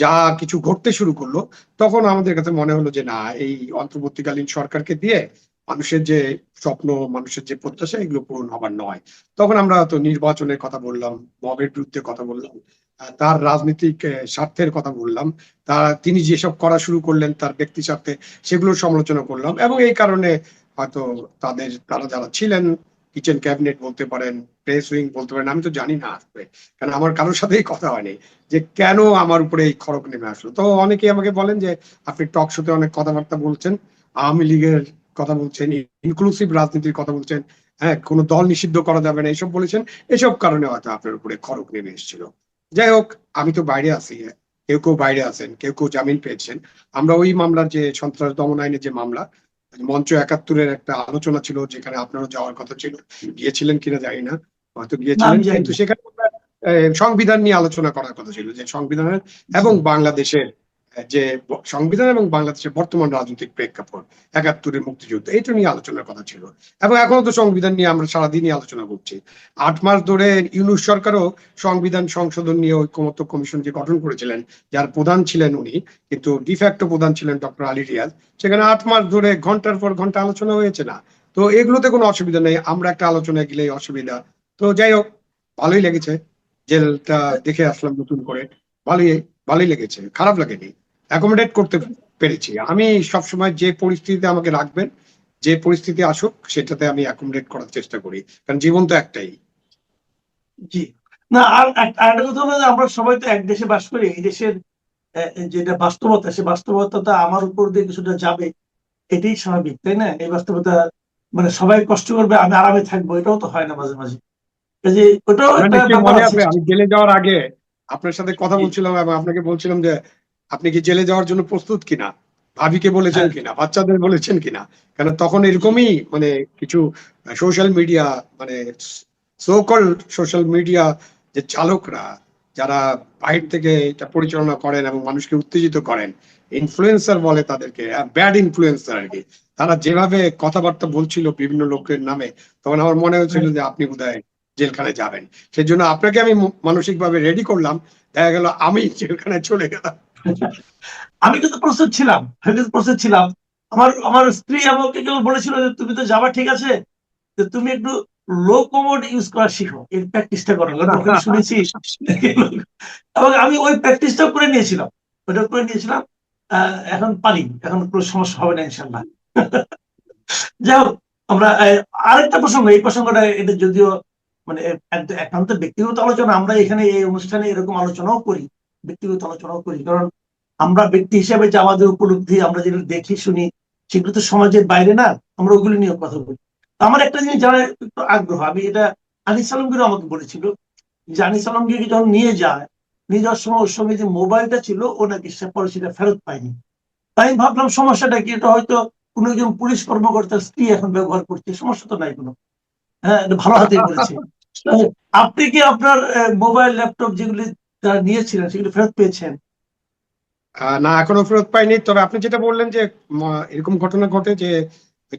যা কিছু ঘটতে শুরু করলো, তখন আমাদের কাছে মনে হলো যে না, এই অন্তর্বর্তীকালীন সরকারকে দিয়ে মানুষের যে স্বপ্ন, মানুষের যে প্রত্যাশা, এগুলো পূরণ হবার নয়। তখন আমরা তো নির্বাচনের কথা বললাম, মবের বিরুদ্ধে কথা বললাম, তার রাজনৈতিক স্বার্থের কথা বললাম, তিনি যেসব করা শুরু করলেন তার ব্যক্তি স্বার্থে, সেগুলোর সমালোচনা করলাম। এবং এই কারণে হয়তো তারা যারা ছিলেন, কিচেন ক্যাবিনেট বলতে পারেন, প্রেস উইং বলতে পারেন, আমি তো জানি না আসবে, কারণ আমার কারোর সাথেই কথা হয়নি যে কেন আমার উপরে এই খড়গ নেমে আসলো। তো অনেকেই আমাকে বলেন যে আপনি টক শোতে অনেক কথাবার্তা বলছেন, আওয়ামী লীগের কথা বলছেন, ইনক্লুসিভ রাজনীতির কথা বলছেন, হ্যাঁ, কোনো দল নিষিদ্ধ করা যাবে না, এইসব বলেছেন। এসব কারণে হয়তো আপনার উপরে খড়গ নেমে এসেছিল। যাই হোক, আমি তো বাইরে আছি, কেউ কেউ বাইরে আছেন, কেউ কেউ জামিন পেয়েছেন। আমরা ওই মামলার যে সন্ত্রাস দমন আইনের যে মামলা, মঞ্চ ৭১-এর একটা আলোচনা ছিল, যেখানে আপনারও যাওয়ার কথা ছিল, গিয়েছিলেন কিনা জানি না, হয়তো না, গিয়েছিলেন। আমি জানি কিন্তু না। সেখানে সংবিধান নিয়ে আলোচনা করার কথা ছিল, যে সংবিধানের এবং বাংলাদেশের যে সংবিধান এবং বাংলাদেশের বর্তমান রাজনৈতিক প্রেক্ষাপট, ৭১-এর মুক্তিযুদ্ধ, এটা নিয়ে আলোচনার কথা ছিল। এবং এখনো তো সংবিধান নিয়ে আমরা সারাদিনই আলোচনা করছি। ৮ মাস ধরে ইউনূস সরকারও সংবিধান সংশোধন নিয়ে ঐকমত্য কমিশন যে গঠন করেছিলেন, যার প্রধান ছিলেন উনি, কিন্তু ডিফ্যাক্টো প্রধান ছিলেন ডক্টর আলী রিয়াজ, সেখানে ৮ মাস ধরে ঘন্টার পর ঘন্টা আলোচনা হয়েছে না। তো এগুলোতে কোনো অসুবিধা নেই, আমরা একটা আলোচনায় গেলেই অসুবিধা। তো যাই হোক, ভালোই লেগেছে, জেলটা দেখে আসলাম নতুন করে। ভালোই ভালোই লেগেছে, খারাপ লাগেনি, অ্যাকোমোডেট করতে পেরেছি। আমি সবসময় যে পরিস্থিতিতে আমাকে রাখবেন, যে পরিস্থিতি আসুক, সেটাতে আমি অ্যাকোমোডেট করার চেষ্টা করি, কারণ জীবন তো একটাই। জি, না, আর একটা কথা হলো যে আমরা সবাই তো এক দেশে বাস করি। এই দেশের যেটা বাস্তবতা, সে বাস্তবতাটা আমার উপর দিয়ে কিছুটা যাবে, এটাই স্বাভাবিক, তাই না? এই বাস্তবতা মানে সবাই কষ্ট করবে, আমি আরামে থাকবো, এটাও তো হয় না মাঝে মাঝে। কাজে ওটাও আপনার একটা নিশ্চয়ই ব্যাপার মনে আছে। আছে, আমি জেলে যাওয়ার আগে আপনার সাথে কথা জি, বলছিলাম এবং আপনাকে বলছিলাম যে আপনি কি জেলে যাওয়ার জন্য প্রস্তুত কিনা, ভাবিকে বলেছেন হ্যাঁ, কিনা, বাচ্চাদের বলেছেন কিনা। কারণ তখন জি, এরকমই মানে কিছু সোশ্যাল মিডিয়া, মানে সোকল সোশ্যাল মিডিয়া যে চালকরা, যারা বাইরে থেকে এটা পরিচালনা করেন এবং মানুষকে উত্তেজিত করেন, ইনফ্লুয়েন্সার বলে তাদেরকে, ব্যাড ইনফ্লুয়েন্সার আর কি, তারা যেভাবে কথাবার্তা বলছিল বিভিন্ন লোকের নামে, তখন আমার মনে হয়েছিল হ্যাঁ। যে আপনি বোধহয় জেলখানায় যাবেন। সেই জন্য আপনাকে আমি মানসিক ভাবে রেডি করলাম, দেখা গেল আমি জেলখানায় চলে গেলাম। আমি কিন্তু প্রস্তুত ছিলাম, আমি কিন্তু প্রস্তুত ছিলাম। আমার আমার স্ত্রী আমাকে কেবল বলেছিল যে তুমি তো যাবা, ঠিক আছে, যে তুমি একটু লো কমোড ইউজ করা শিখো, এর প্র্যাকটিসটা করো, কারণ ওখানে শুনেছি। এবং আমি ওই প্র্যাকটিসটাও করে নিয়েছিলাম, ওটা করে নিয়েছিলাম। এখন পারি, এখন কোনো সমস্যা হবে না ইনশাল্লাহ। যাই হোক, আমরা আরেকটা প্রসঙ্গ, এই প্রসঙ্গটা, এটা যদিও মানে একান্ত ব্যক্তিগত আলোচনা, আমরা এখানে এই অনুষ্ঠানে এরকম আলোচনাও করি, ব্যক্তিগত আলোচনাও করি, কারণ আমরা ব্যক্তি হিসেবে যে আমাদের উপলব্ধি, আমরা যেগুলো দেখি শুনি, সেগুলো তো সমাজের বাইরে না, আমরা ওগুলো নিয়ে কথা বলি। তো আমার একটা জিনিস জানার একটু আগ্রহ, আমি এটা আনিস আলমগীর আমাকে বলেছিল, যে আনিস আলমগীরকে যখন নিয়ে যাওয়ার সময় ওর সঙ্গে যে মোবাইলটা ছিল, ও নাকি সে পরে সেটা ফেরত পায়নি। তাই আমি ভাবলাম সমস্যাটা কি, এটা হয়তো কোনো একজন পুলিশ কর্মকর্তার স্ত্রী এখন ব্যবহার করছে, সমস্যা তো নাই কোনো। হ্যাঁ, এটা ভালো হাতেই করেছে। আপনি কি আপনার মোবাইল ল্যাপটপ যেগুলি যারা নিয়েছিলেন সেগুলি ফেরত পেয়েছেন? না, এখনো ফেরত পাইনি। তবে আপনি যেটা বললেন যে এরকম ঘটনা ঘটে যে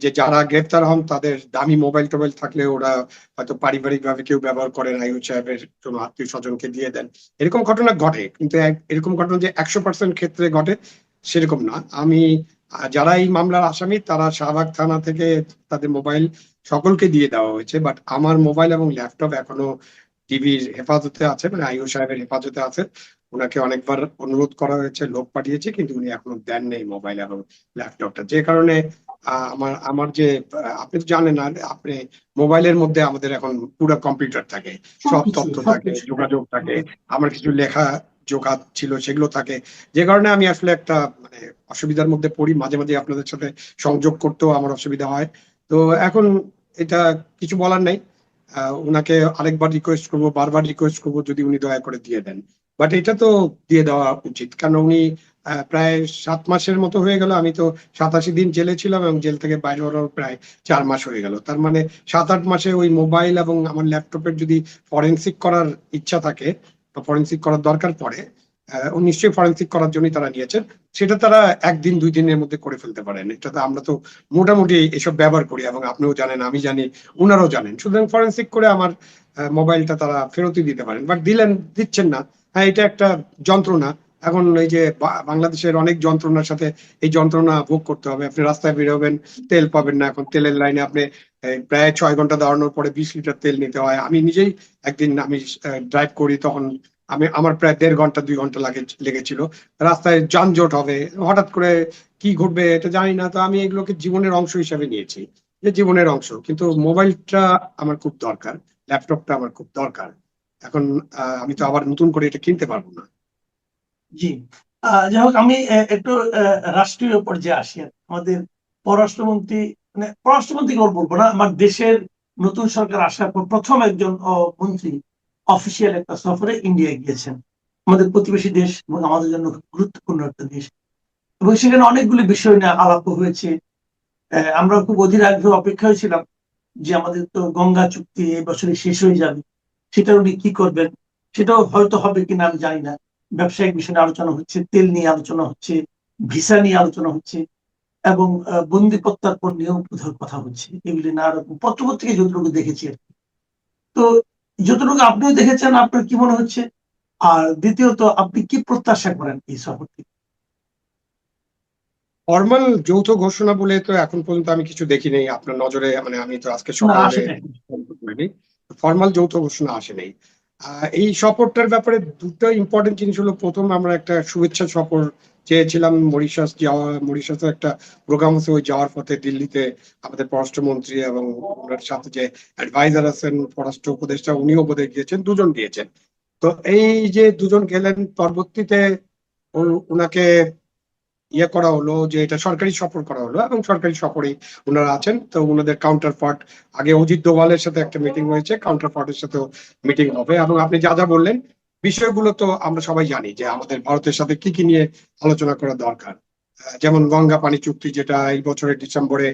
যে যারা গ্রেফতার হন তাদের দামি মোবাইল টোবাইল থাকলে ওরা হয়তো পারিবারিক ভাবে কেউ ব্যবহার করেন, আইয়ুব সাহেবের কোনো আত্মীয় স্বজনকে দিয়ে দেন, এরকম ঘটনা ঘটে। কিন্তু এরকম ঘটনা যে 100% ক্ষেত্রে ঘটে সেরকম না। আমি যারা এই মামলার আসামি, তারা শাহবাগ থানা থেকে তাদের মোবাইল সকলকে দিয়ে দেওয়া হয়েছে, বাট আমার মোবাইল এবং ল্যাপটপ এখনো টিভির হেফাজতে আছে, মানে আইয়ুব সাহেবের হেফাজতে আছে। ওনাকে অনেকবার অনুরোধ করা হয়েছে, লোক পাঠিয়েছে, কিন্তু উনি এখনো দেন নেই মোবাইল এবং ল্যাপটপটা, যে কারণে আমার আমার যে আপনি তো জানেন না, আপনি মোবাইলের মধ্যে আমাদের এখন পুরো কম্পিউটার থাকে, সব তথ্য থাকে, সবকিছু। যোগাযোগ থাকে, আমার কিছু লেখা যোগা ছিল সেগুলো থাকে, যে কারণে আমি আসলে একটা মানে অসুবিধার মধ্যে পড়ি, মাঝে মাঝে আপনাদের সাথে সংযোগ করতেও আমার অসুবিধা হয়। তো এখন এটা কিছু বলার নাই, উনাকে আরেকবার রিকোয়েস্ট করবো, বারবার রিকোয়েস্ট করবো যদি উনি দয়া করে দিয়ে দেন। বাট এটা তো দিয়ে দেওয়া উচিত, কারণ উনি প্রায় 7 মাসের মতো হয়ে গেল, আমি তো 87 দিন জেলে ছিলাম এবং জেল থেকে বাইরে হওয়ার প্রায় 4 মাস হয়ে গেল। তার মানে 7-8 মাসে ওই মোবাইল এবং আমার ল্যাপটপের যদি ফরেন্সিক করার ইচ্ছা থাকে বা ফরেন্সিক করার দরকার পড়ে, ও নিশ্চয়ই ফরেন্সিক করার জন্যই তারা নিয়েছেন, সেটা তারা 1 দিন 2 দিনের মধ্যে করে ফেলতে পারেন। এটা তো আমরা তো মোটামুটি এসব ব্যবহার করি এবং আপনিও জানেন, আমি জানি, উনারাও জানেন। সুতরাং ফরেন্সিক করে আমার মোবাইলটা তারা ফেরতই দিতে পারেন, বাট দিচ্ছেন না। হ্যাঁ, এটা একটা যন্ত্রণা। এখন এই যে বাংলাদেশের অনেক যন্ত্রণার সাথে এই যন্ত্রণা ভোগ করতে হবে। আপনি রাস্তায় বেরোবেন, তেল পাবেন না, এখন তেলের লাইনে আপনি প্রায় 6 ঘন্টা দাঁড়ানোর পরে 20 লিটার তেল নিতে হয়। আমি নিজেই একদিন আমি ড্রাইভ করি, তখন আমার প্রায় 1.5 ঘন্টা 2 ঘন্টা লেগেছিল। রাস্তায় যানজট হবে, হঠাৎ করে কি ঘটবে এটা জানি না, তো আমি এগুলোকে জীবনের অংশ হিসাবে নিয়েছি, যে জীবনের অংশ। কিন্তু মোবাইলটা আমার খুব দরকার, ল্যাপটপটা আমার খুব দরকার। এখন আমি তো আবার নতুন করে এটা কিনতে পারবো না। জি, যাই হোক, আমি একটু রাষ্ট্রীয় পর্যায়ে আসি। আমাদের পররাষ্ট্রমন্ত্রী, মানে পররাষ্ট্রমন্ত্রী বলবো না, আমার দেশের নতুন সরকার আসার পর প্রথম একজন মন্ত্রী অফিসিয়াল একটা সফরে ইন্ডিয়া গিয়েছেন। আমাদের প্রতিবেশী দেশ এবং আমাদের জন্য খুব গুরুত্বপূর্ণ একটা দেশ, এবং সেখানে অনেকগুলি বিষয় নিয়ে আলাপ হয়েছে। আমরা খুব অধীর আগ্রহে অপেক্ষায় ছিলাম যে আমাদের তো গঙ্গা চুক্তি এই বছরে শেষ হয়ে যাবে, সেটা উনি কি করবেন, সেটাও হয়তো হবে কিনা আমি জানি না। ব্যবসায়িক বিষয় নিয়ে আলোচনা হচ্ছে, তেল নিয়ে আলোচনা হচ্ছে, ভিসা নিয়ে আলোচনা হচ্ছে, এবং বন্দি প্রত্যার্পণ নিয়েও বোধহয় কথা হচ্ছে। এগুলি না পত্রপত্রিকায় যতটুকু দেখেছি আর কি। তো যতটুকু আপনিও দেখেছেন, আপনার কি মনে হচ্ছে? আর দ্বিতীয়ত, আপনি কি প্রত্যাশা করেন এই সফর থেকে? ফর্মাল যৌথ ঘোষণা বলে তো এখন পর্যন্ত আমি কিছু দেখি নাই আপনার নজরে, মানে আমি তো আজকে না, সকালে আসলে ফর্মাল যৌথ ঘোষণা আসে নাই। এই সফরটার ব্যাপারে দুটো ইম্পর্টেন্ট জিনিস হলো, প্রথম আমরা একটা শুভেচ্ছা সফর চেয়েছিলাম, মরিশাসের একটা প্রোগ্রাম আছে, ওই যাওয়ার পথে দিল্লিতে আমাদের পররাষ্ট্রমন্ত্রী এবং ওনার সাথে যে অ্যাডভাইজার আছেন পররাষ্ট্র উপদেষ্টা, উনিও বোধ গিয়েছেন, দুজন গিয়েছেন। তো এই যে দুজন গেলেন, পরবর্তীতে ওনাকে করা হলো যে এটা সরকারি সফর করা হলো, এবং সরকারি সফরেই ওনারা আছেন। তো ওনাদের কাউন্টার পার্ট, আগে অজিত দোভালের সাথে একটা মিটিং হয়েছে, কাউন্টার পার্টের সাথেও মিটিং হবে। এবং আপনি যা যা বললেন বিষয়গুলো তো আমরা সবাই জানি যে আমাদের ভারতের সাথে কি কি নিয়ে আলোচনা করা দরকার। যেমন গঙ্গা পানি চুক্তি, যেটা এই বছরের ডিসেম্বরে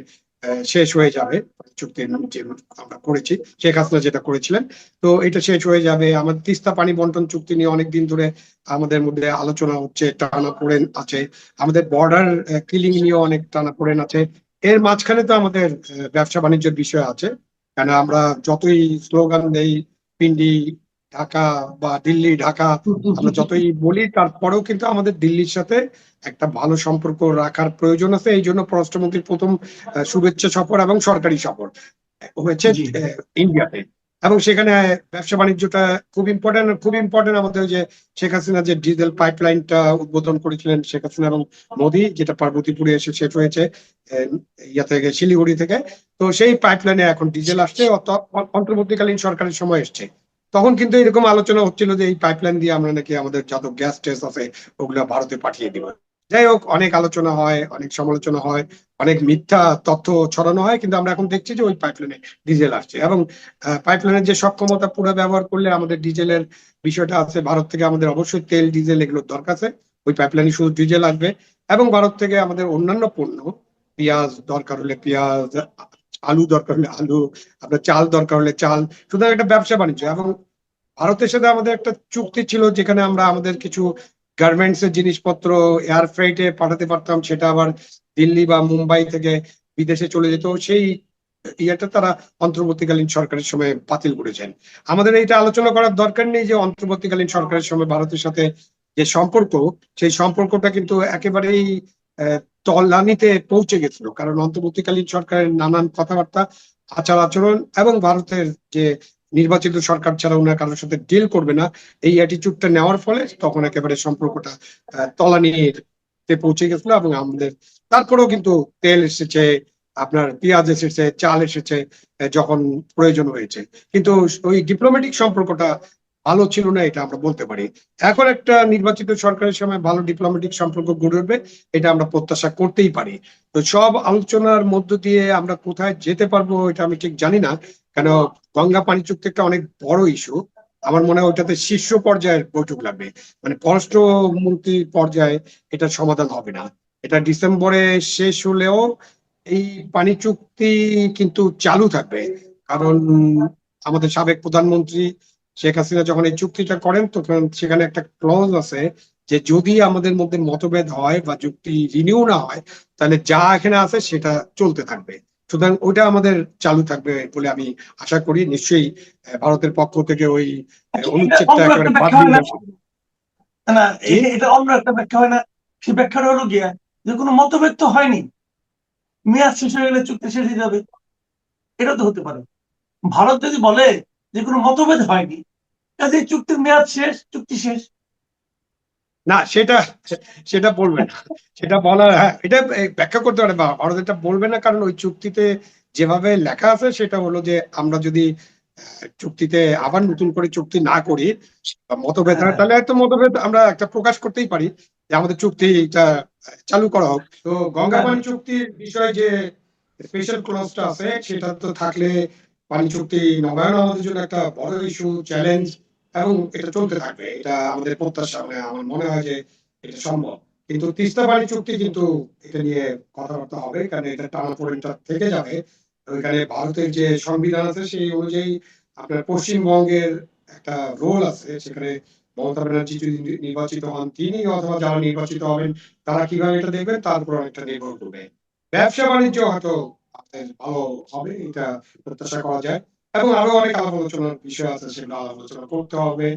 শেষ হয়ে যাবে, চুক্তি যে আমরা করেছি, শেখ হাসিনা যেটা করেছিলেন, তো এটা শেষ হয়ে যাবে। আমাদের তিস্তা পানি বন্টন চুক্তি নিয়ে অনেকদিন ধরে আমাদের মধ্যে আলোচনা হচ্ছে, টানাপোড়েন আছে। আমাদের বর্ডার কিলিং নিয়েও অনেক টানাপোড়েন আছে। এর মাঝখানে তো আমাদের ব্যবসা বাণিজ্যের বিষয় আছে, কেন আমরা যতই স্লোগান দেই পিন্ডি ঢাকা বা দিল্লি ঢাকা, আমরা যতই বলি, তারপরেও কিন্তু আমাদের দিল্লির সাথে একটা ভালো সম্পর্ক রাখার প্রয়োজন আছে। এই জন্য পররাষ্ট্রমন্ত্রীর প্রথম শুভেচ্ছা সফর এবং সরকারি সফর হয়েছে জি, ইন্ডিয়াতে। এবং সেখানে ব্যবসা বাণিজ্যটা খুব ইম্পর্টেন্ট, খুব ইম্পর্টেন্ট। আমাদের যে শেখ হাসিনা যে ডিজেল পাইপলাইনটা উদ্বোধন করেছিলেন শেখ হাসিনা এবং মোদি, যেটা পার্বতীপুরে এসে শেষ হয়েছে ইয়া থেকে, শিলিগুড়ি থেকে, তো সেই পাইপলাইনে এখন ডিজেল আসছে, অন্তর্বর্তীকালীন সরকারের সময় এসছে। তখন কিন্তু এরকম আলোচনা হচ্ছিল যে এই পাইপলাইন দিয়ে আমরা নাকি আমাদের যত গ্যাস টেস আছে ওগুলো ভারতে পাঠিয়ে দিব। যাই হোক, অনেক আলোচনা হয়, অনেক সমালোচনা হয়, অনেক মিথ্যা তথ্য ছড়ানো হয়, কিন্তু আমরা এখন দেখছি যে ওই পাইপলাইনে ডিজেল আসছে। এবং পাইপলাইনের যে সক্ষমতা পুরো ব্যবহার করলে আমাদের ডিজেলের বিষয়টা আছে, ভারত থেকে আমাদের অবশ্যই তেল ডিজেল এগুলোর দরকার আছে, ওই পাইপলাইনে শুধু ডিজেল আসবে। এবং ভারত থেকে আমাদের অন্যান্য পণ্য, পেঁয়াজ দরকার হলে পেঁয়াজ, আলু দরকার হলে আলু, আপনার চাল দরকার হলে চাল। সুতরাং একটা ব্যবসা বাণিজ্য। এবং ভারতের সাথে আমাদের একটা চুক্তি ছিল যেখানে আমরা আমাদের কিছু গার্মেন্টস এর জিনিসপত্র এয়ার ফ্রাইটে পাঠাতে পারতাম, সেটা আবার দিল্লি বা মুম্বাই থেকে বিদেশে চলে যেত। সেই ইয়েটা তারা অন্তর্বর্তীকালীন সরকারের সময় বাতিল করেছেন। আমাদের এইটা আলোচনা করার দরকার নেই যে অন্তর্বর্তীকালীন সরকারের সময় ভারতের সাথে যে সম্পর্ক, সেই সম্পর্কটা কিন্তু একেবারেই তলানিতে পৌঁছে গেছিল, কারণ অন্তর্বর্তীকালীন সরকারের নানান কথাবার্তা, আচার আচরণ, এবং ভারতের যে নির্বাচিত সরকার ছাড়া ওনার কারোর সাথে ডিল করবে না, এই অ্যাটিটিউডটা নেওয়ার ফলে তখন একেবারে সম্পর্কটা তলানিতে পৌঁছে গেছিল। এবং আমাদের তারপরেও কিন্তু তেল এসেছে, আপনার পেঁয়াজ এসেছে, চাল এসেছে যখন প্রয়োজন হয়েছে, কিন্তু ওই ডিপ্লোম্যাটিক সম্পর্কটা ভালো ছিল না, এটা আমরা বলতে পারি। এখন একটা নির্বাচিত সরকারের সময় ভালো ডিপ্লোম্যাটিক সম্পর্ক গড়ে উঠবে, এটা আমরা প্রত্যাশা করতেই পারি। তো সব আলোচনার মধ্য দিয়ে আমরা কোথায় যেতে পারবো এটা আমি ঠিক জানি না, কেন গঙ্গা পানি চুক্তি একটা অনেক বড় ইস্যু। আমার মনে হয় ওইটাতে শীর্ষ পর্যায়ের বৈঠক লাগবে, মানে পররাষ্ট্রমন্ত্রী পর্যায়ে এটা সমাধান হবে না। এটা ডিসেম্বরে শেষ হলেও এই পানি চুক্তি কিন্তু চালু থাকবে, কারণ আমাদের সাবেক প্রধানমন্ত্রী শেখ হাসিনা যখন এই চুক্তিটা করেন তখন সেখানে একটা ক্লজ আছে যে যদি আমাদের মধ্যে মতভেদ হয় বা চুক্তি রিনিউ না হয়, তাহলে যা এখানে আছে সেটা চলতে থাকবে। সুতরাং ওইটা আমাদের চালু থাকবে বলে আমি আশা করি। নিশ্চয়ই ভারতের পক্ষ থেকে ওই আচ্ছা, এটা অনুচ্ছেদটা অন্য একেবারে একটা বাদ ব্যাখ্যা হয় দিয়ে না? দেওয়া হবে। না, জি, এটা অন্য একটা ব্যাখ্যা হয় না? সেই ব্যাখ্যাটা হলো গিয়া যে কোনো মতভেদ তো হয়নি, মেয়াদ শেষ হয়ে গেলে চুক্তি শেষ হয়ে যাবে, এটা তো হতে পারে। ভারত যদি বলে যে কোনো মতভেদ হয়নি, কাজে চুক্তির মেয়াদ শেষ, চুক্তি শেষ। না সেটা সেটা বলবে না, সেটা বলা, হ্যাঁ এটা ব্যাখ্যা করতে পারে, বা ভারত এটা বলবে না, কারণ ওই চুক্তিতে যেভাবে লেখা আছে সেটা হলো যে আমরা যদি চুক্তিতে আবার নতুন করে চুক্তি না করি বা মতভেদ হয়, হ্যাঁ, তাহলে হয়তো মতভেদ আমরা একটা প্রকাশ করতেই পারি যে আমাদের চুক্তিটা চালু করা হোক। তো গঙ্গা হ্যাঁ, পানি চুক্তির বিষয়ে যে স্পেশাল ক্লজটা আছে সেটা তো থাকলে পানি চুক্তি নবায়ন আমাদের জন্য একটা বড় ইস্যু, চ্যালেঞ্জ, এবং এটা চলতে থাকবে, এটা আমাদের প্রত্যাশা, মানে আমার মনে হয় যে এটা সম্ভব। কিন্তু তিস্তা পানি চুক্তি কিন্তু এটা নিয়ে কথাবার্তা হবে, কারণ এটা টানাপোড়েনটা থেকে যাবে। ওইখানে ভারতের যে সংবিধান আছে সেই অনুযায়ী আপনার পশ্চিমবঙ্গের একটা রোল আছে সেখানে। মমতা ব্যানার্জি যদি নির্বাচিত হন, তিনি অথবা যারা নির্বাচিত হবেন তারা কিভাবে এটা দেখবেন তার উপর অনেকটা নির্ভর করবে। ব্যবসা বাণিজ্য হয়তো আপনার ভালো হবে, এটা প্রত্যাশা করা যায়। এবং আরো অনেক আলাপ আলোচনার বিষয় আছে, সেগুলো আলাপ আলোচনা করতে হবে।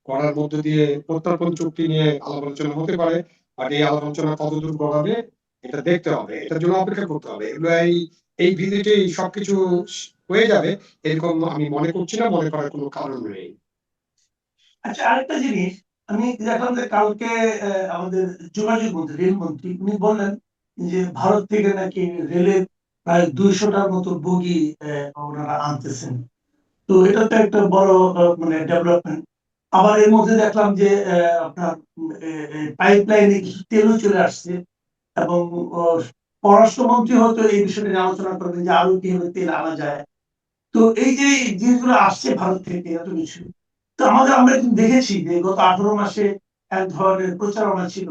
করার মধ্য দিয়ে প্রত্যর্পণ চুক্তি নিয়ে আলাপ আলোচনা হতে পারে, বাট এই আলাপ আলোচনা কতদূর গড়াবে এটা দেখতে হবে, এটার জন্য অপেক্ষা করতে হবে। এগুলো এই ভিজিটেই সবকিছু হয়ে যাবে এরকম আমি মনে করছি না, মনে করার কোনো কারণ নেই। আচ্ছা, আরেকটা জিনিস আমি দেখলাম যে কালকে আমাদের যোগাযোগ মন্ত্রী, রেলমন্ত্রী উনি বললেন যে ভারত থেকে নাকি রেলের প্রায় 200টার মতো বগি ওনারা আনতেছেন। তো এটা তো একটা বড় মানে ডেভেলপমেন্ট। আবার এর মধ্যে দেখলাম যে আপনার পাইপ লাইনে কিছু তেলও চলে আসছে, এবং আহ, পররাষ্ট্রমন্ত্রী হয়তো এই বিষয়টা নিয়ে আলোচনা করবেন যে আরো কিভাবে তেল আনা যায়। তো এই যে জিনিসগুলো আসছে ভারত থেকে এত কিছু, তো আমরা কিন্তু দেখেছি যে গত 18 মাসে এক ধরনের প্রচারণা ছিল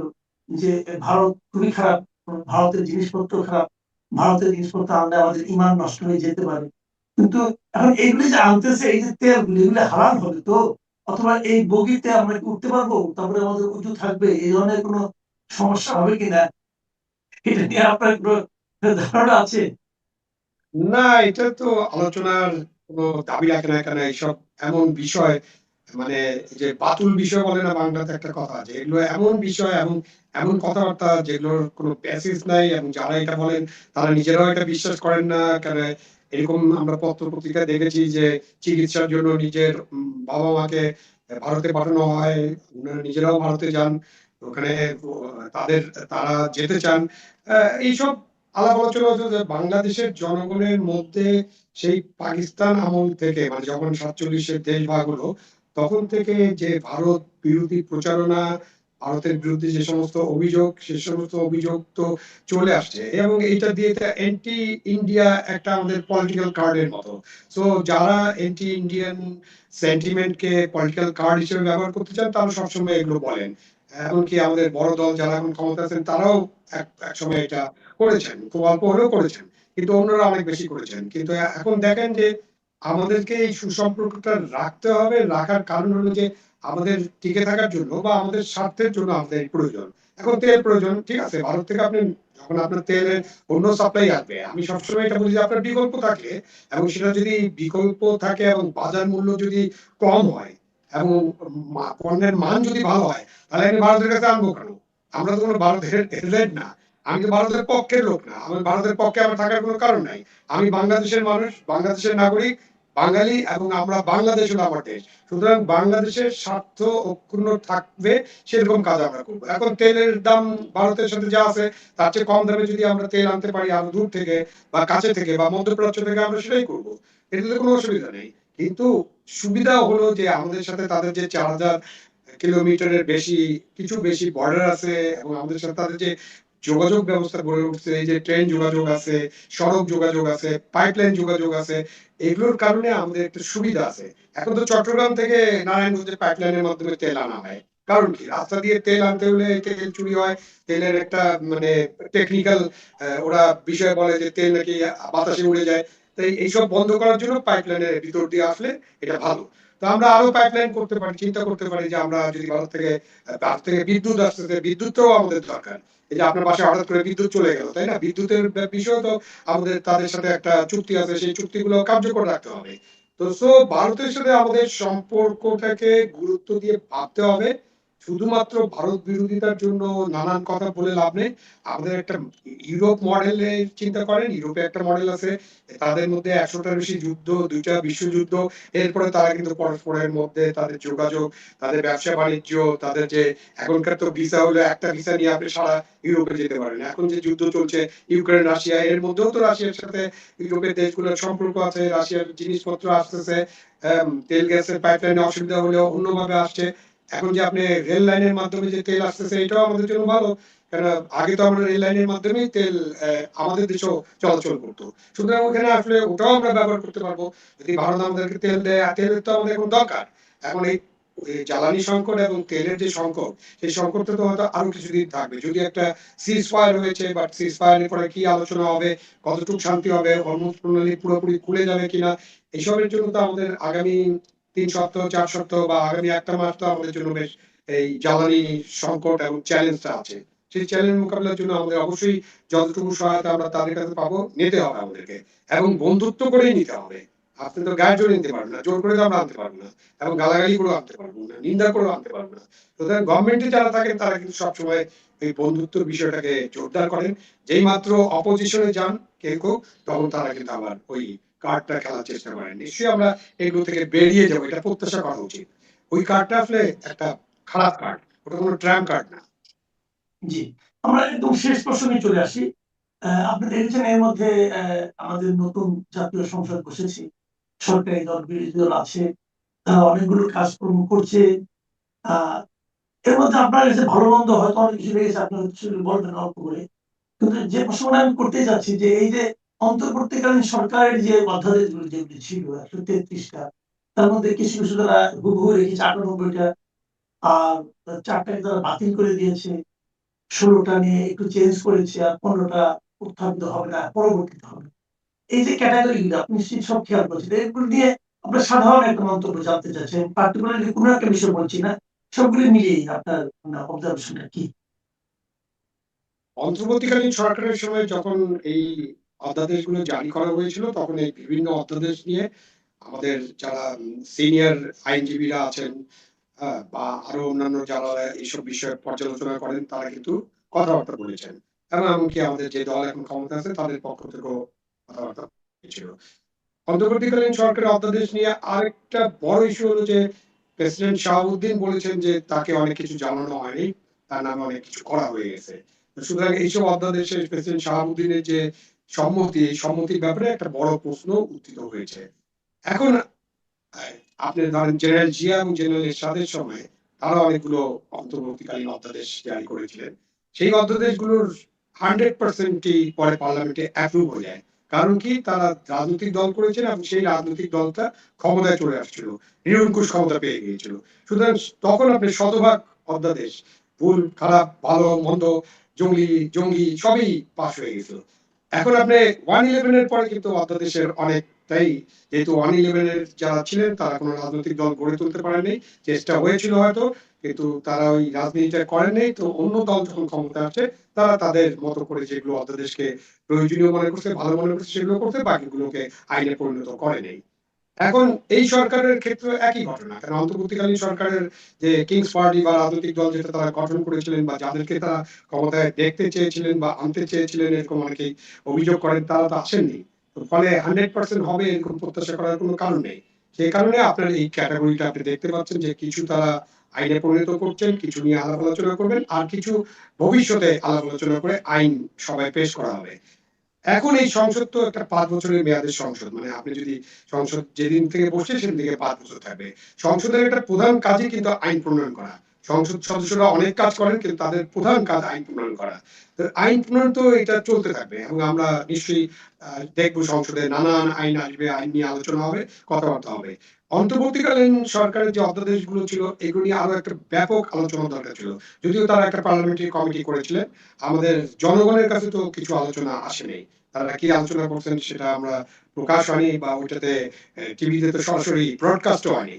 যে ভারত খুবই খারাপ, ভারতের জিনিসপত্র খারাপ, ভারতের জিনিসপত্র আনলে আমাদের ইমান নষ্ট হয়ে যেতে পারে। কিন্তু এখন এইগুলি যে আনতেছে, এই যে তেলগুলি, এগুলি হালাল হবে তো? অথবা এই বগিতে আমরা কি উঠতে পারবো, তারপরে আমাদের উঁচু থাকবে, এই ধরনের কোনো সমস্যা হবে কিনা, এটা নিয়ে আপনার কোনো ধারণা আছে? না, এটা তো আলোচনার কোনো দাবি রাখে না, কেন এইসব এমন বিষয়, মানে যে বাতুল বিষয় বলে না বাংলাতে একটা কথা, যে এগুলো এমন বিষয়, এমন এমন কথাবার্তা যেগুলোর কোনো বেসিস নাই, এবং যারা এটা বলেন তারা নিজেরাও এটা বিশ্বাস করেন না। কেন এরকম আমরা পত্র পত্রিকায় দেখেছি যে চিকিৎসার জন্য নিজের বাবা মাকে ভারতে পাঠানো হয়, ওনারা নিজেরাও ভারতে যান, ওখানে তাদের তারা যেতে চান। এইসব আলাপ আলোচনা হচ্ছে যে বাংলাদেশের জনগণের মধ্যে সেই পাকিস্তান আমল থেকে, মানে যখন 47-এর দেশ ভাগ হলো তখন থেকে যে ভারত বিরোধী প্রচারণা, ভারতের বিরুদ্ধে যে সমস্ত অভিযোগ, সে সমস্ত অভিযোগ তো চলে আসছে, এবং এইটা দিয়ে অ্যান্টি ইন্ডিয়া একটা আমাদের পলিটিক্যাল কার্ডের মতো। সো যারা অ্যান্টি ইন্ডিয়ান সেন্টিমেন্টকে পলিটিক্যাল কার্ড হিসেবে ব্যবহার করতে চান তারা সবসময় এগুলো বলেন। এমনকি আমাদের বড় দল যারা এখন ক্ষমতা আছেন তারাও এক সময় এটা করেছেন, খুব অল্প হলেও করেছেন, কিন্তু অন্যরা অনেক বেশি করেছেন। কিন্তু এখন দেখেন যে আমাদেরকে এই সুসম্পর্কটা রাখতে হবে, রাখার কারণ হলো যে আমাদের টিকে থাকার জন্য বা আমাদের স্বার্থের জন্য আমাদের এই প্রয়োজন। এখন তেল প্রয়োজন, ঠিক আছে, ভারত থেকে আপনি যখন আপনার তেলের অন্য সাপ্লাই আসবে, আমি সবসময় এটা বলি যে আপনার বিকল্প থাকলে, এবং সেটা যদি বিকল্প থাকে এবং বাজার মূল্য যদি কম হয় এবং পণ্যের মান যদি ভালো হয়, তাহলে আমি ভারতের কাছে আনবো কেন? আমরা তো কোনো ভারতের এজেন্ট না, আমি তো ভারতের পক্ষের লোক না, আমার ভারতের পক্ষে আমার থাকার কোনো কারণ নাই। আমি বাংলাদেশের মানুষ, বাংলাদেশের নাগরিক, বাঙালি এবং আমরা বাংলাদেশ হলো আমার দেশ। সুতরাং বাংলাদেশের স্বার্থ অক্ষুণ্ণ থাকবে সেরকম কাজ আমরা করবো। এখন তেলের দাম ভারতের সাথে যা আছে তার চেয়ে কম দামে যদি আমরা তেল আনতে পারি আরো দূর থেকে বা কাছে থেকে বা মধ্যপ্রাচ্য থেকে আমরা সেটাই করবো। এটাতে কোনো অসুবিধা নেই। কিন্তু সুবিধা হলো যে আমাদের সাথে তাদের যে 4000 কিলোমিটারের বেশি কিছু বেশি বর্ডার আছে এবং আমাদের সাথে তাদের যে যোগাযোগ ব্যবস্থা গড়ে উঠছে, এই যে ট্রেন যোগাযোগ আছে, সড়ক যোগাযোগ আছে, পাইপলাইন যোগাযোগ আছে, এগুলোর কারণে আমাদের একটা সুবিধা আছে। এখন তো চট্টগ্রাম থেকে নারায়ণগঞ্জে পাইপলাইনের মাধ্যমে তেল আনা হয়। কারণ কি? রাস্তা দিয়ে তেল আনতে হলে তেল চুরি হয়। তেলের একটা মানে টেকনিক্যাল ওরা বিষয় বলে যে তেল নাকি বাতাসে উড়ে যায়। তাই এইসব বন্ধ করার জন্য পাইপলাইনের ভিতর দিয়ে আসলে এটা ভালো। তো আমরা আরো পাইপলাইন করতে পারি, চিন্তা করতে পারি যে আমরা যদি ভারত থেকে বিদ্যুৎ আসতেছে, বিদ্যুৎটাও আমাদের দরকার। এই যে আপনার বাসায় হঠাৎ করে বিদ্যুৎ চলে গেল, তাই না? বিদ্যুতের বিষয় তো আমাদের তাদের সাথে একটা চুক্তি আছে, সেই চুক্তিগুলো কার্যকর রাখতে হবে। তো ভারতের সাথে আমাদের সম্পর্কটাকে গুরুত্ব দিয়ে ভাবতে হবে। শুধুমাত্র ভারত বিরোধিতার জন্য নানান কথা বলে লাভ নেই। আমাদের একটা ইউরোপ মডেলের চিন্তা করেন, ইউরোপে একটা মডেল আছে, তাদের মধ্যে 100টার বেশি যুদ্ধ, 2টা বিশ্বযুদ্ধ, এরপরে তারা কিন্তু পরস্পরের মধ্যে তাদের যোগাযোগ, তাদের ব্যবসা বাণিজ্য, তাদের যে এখনকার তো ভিসা হলো একটা ভিসা নিয়ে আপনি সারা ইউরোপে যেতে পারেন। এখন যে যুদ্ধ চলছে ইউক্রেন রাশিয়া, এর মধ্যেও তো রাশিয়ার সাথে ইউরোপের দেশগুলোর সম্পর্ক আছে, রাশিয়ার জিনিসপত্র আসতেছে, তেল গ্যাসের পাইপলাইনে অসুবিধা হলেও অন্যভাবে আসছে। এখন যে আপনি রেল লাইনের মাধ্যমে যে তেল আসতেছে এটাও আমাদের জন্য ভালো, কারণ আগে তো আমরা রেল লাইনের মাধ্যমেই তেল আমাদের দেশেও চলাচল করতো। সুতরাং ওখানে আসলে ওটাও আমরা ব্যবহার করতে পারবো যদি ভারত আমাদেরকে তেল দেয়। আর তেলের তো আমাদের এখন দরকার। এখন এই জ্বালানি সংকট এবং তেলের যে সংকট, সেই সংকটটা তো হয়তো আরো কিছুদিন থাকবে। যদি একটা সিজ ফায়ার হয়েছে, বাট সিজ ফায়ারের পরে কি আলোচনা হবে, কতটুকু শান্তি হবে, হরমুজ প্রণালী পুরোপুরি খুলে যাবে কিনা, এসবের জন্য তো আমাদের আগামী 3 সপ্তাহ 4 সপ্তাহ বা আগামী একটা মাস তো আমাদের জন্য বেশ এই জ্বালানি সংকট এবং চ্যালেঞ্জটা আছে। সেই চ্যালেঞ্জ মোকাবিলার জন্য আমাদের অবশ্যই যতটুকু সহায়তা আমরা তাদের কাছে পাবো নিতে হবে আমাদেরকে, এবং বন্ধুত্ব করেই নিতে হবে। আপনি তো গায়ের জোরে নিতে পারবেন না, জোর করে তো আমরা আনতে পারবো না, এবং গালাগালি করেও আনতে পারবো না, নিন্দা করেও আনতে পারবো না। সুতরাং গভর্নমেন্টে যারা থাকেন তারা কিন্তু সবসময় এই বন্ধুত্বের বিষয়টাকে জোরদার করেন। যেই মাত্র অপোজিশনে যান কেউ কেউ, তখন তারা কিন্তু আবার ওই কার্ডটা খেলার চেষ্টা করেন। নিশ্চয়ই আমরা এগুলো থেকে বেরিয়ে যাবো, এটা প্রত্যাশা করা উচিত। ওই কার্ডটা আসলে একটা খারাপ কার্ড, ওটা কোনো ট্রাম্প কার্ড না। জি, আমরা একদম শেষ প্রশ্নে চলে আসি। আপনি দেখেছেন এর মধ্যে আমাদের নতুন জাতীয় সংসদ বসেছে, সরকারি দল বিরোধী দল আছে, তারা অনেকগুলো কাজকর্ম করছে। আহ এর মধ্যে আপনার কাছে ভালো মন্দ হয়তো অনেক কিছু লেগেছে, আপনি হয়তো বলবেন অল্প করে। কিন্তু যে প্রশ্নটা আমি করতে যাচ্ছি যে এই যে অন্তর্বর্তীকালীন সরকারের যে অধ্যাদেশগুলো যেগুলি ছিল 133টা, তার মধ্যে কিছু কিছু তারা হুবহু রেখেছে 98টা, আর 4টাকে তারা বাতিল করে দিয়েছে, 16টা নিয়ে একটু চেঞ্জ করেছে, আর 15টা উত্থাপিত হবে না, পরবর্তীতে হবে। এই যে ক্যাটাগরিগুলো আপনি নিশ্চয়ই সব খেয়াল করছেন, এগুলো নিয়ে আপনার সাধারণ একটা মন্তব্য জানতে চাচ্ছেন। পার্টিকুলারলি কোনো একটা বিষয় বলছি না, সবগুলো মিলিয়েই আপনার অবজারভেশনটা কি? অন্তর্বর্তীকালীন সরকারের সময় যখন এই অধ্যাদেশগুলো জারি করা হয়েছিল, তখন এই বিভিন্ন অধ্যাদেশ নিয়ে আমাদের যারা সিনিয়র আইনজীবীরা আছেন, বা আরো অন্যান্য যারা এইসব বিষয়ে পর্যালোচনা করেন, তারা কিন্তু কথাবার্তা বলেছেন, এবং এমনকি আমাদের যে দল এখন ক্ষমতা আছে তাদের পক্ষ থেকেও কথাবার্তা হয়েছিল। অন্তর্বর্তীকালীন সরকারের অধ্যাদেশ নিয়ে আরেকটা বড় ইস্যু হলো যে প্রেসিডেন্ট শাহাবুদ্দিন বলেছেন যে তাকে অনেক কিছু জানানো হয়নি, তার নামে অনেক কিছু করা হয়ে গেছে। সুতরাং এইসব অধ্যাদেশে প্রেসিডেন্ট শাহাবুদ্দিনের যে সম্মতি, এই সম্মতির ব্যাপারে একটা বড় প্রশ্ন উত্থিত হয়েছে। এখন আপনি ধরেন জেনারেল জিয়া এবং জেনারেল এরশাদের সময় তারা অনেকগুলো অন্তর্বর্তীকালীন অধ্যাদেশ জারি করেছিলেন। সেই অধ্যাদেশগুলোর 100%ই পরে পার্লামেন্টে অ্যাপ্রুভ হয়ে যায়। কারণ কি? তারা রাজনৈতিক দল করেছেন এবং সেই রাজনৈতিক দলটা ক্ষমতায় চলে আসছিল, নিরঙ্কুশ ক্ষমতা পেয়ে গিয়েছিল। সুতরাং তখন আপনি শতভাগ অধ্যাদেশ, ভুল খারাপ ভালো মন্দ জঙ্গি সবই পাশ হয়ে গেছিল। এখন আপনি 111 এর পরে কিন্তু অধ্যাদেশের অনেকটাই, যেহেতু 111 এর যারা ছিলেন তারা কোনো রাজনৈতিক দল গড়ে তুলতে পারেনি, চেষ্টা হয়েছিল হয়তো, কিন্তু তারা ওই রাজনীতিটা করেনি। তো অন্য দল যখন ক্ষমতায় আসে তারা তাদের মতো করে যেগুলো অধ্যাদেশকে প্রয়োজনীয় মনে করছে, ভালো মনে করছে, সেগুলো করতে, বাকিগুলোকে আইনে পরিণত করেনি। এখন এই সরকারের ক্ষেত্রে একই ঘটনা, কারণ অন্তর্বর্তীকালীন সরকারের যে কিংস পার্টি বা রাজনৈতিক দল যেটা তারা গঠন করেছিলেন বা যাদেরকে তারা ক্ষমতায় দেখতে চেয়েছিলেন বা আনতে চেয়েছিলেন, এরকম অনেকেই অভিযোগ করেন, তারা তো আসেননি। ফলে 100% হবে এরকম প্রত্যাশা করার কোনো কারণ নেই। সেই কারণে আপনার এই ক্যাটাগরিটা আপনি দেখতে পাচ্ছেন যে কিছু তারা আইনে পরিণত করছেন, কিছু নিয়ে আলাপ আলোচনা করবেন, আর কিছু ভবিষ্যতে আলাপ আলোচনা করে আইন সভায় পেশ করা হবে। এখন এই সংসদ তো একটা 5 বছরের মেয়াদের সংসদ। মানে আপনি যদি সংসদ যেদিন থেকে বসছে সেদিন থেকে 5 বছর থাকবে। সংসদের একটা প্রধান কাজই কিন্তু আইন প্রণয়ন করা। সংসদ সদস্যরা অনেক কাজ করেন কিন্তু তাদের প্রধান কাজ আইন প্রণয়ন করা। তো আইন প্রণয়ন তো এটা চলতে থাকবে এবং আমরা নিশ্চয়ই দেখব সংসদে নানান আইন আসবে, আইন নিয়ে আলোচনা হবে, কথাবার্তা হবে। অন্তর্বর্তীকালীন সরকারের যে অধ্যাদেশগুলো ছিল এগুলো নিয়ে আরো একটা ব্যাপক আলোচনা দরকার ছিল। যদিও তারা একটা পার্লামেন্টারি কমিটি করেছিলেন, আমাদের জনগণের কাছে তো কিছু আলোচনা আসেনি। তারা কি আলোচনা করছেন সেটা আমরা প্রকাশ হয়নি বা ওইটাতে টিভিতে তো সরাসরি ব্রডকাস্টও হয়নি।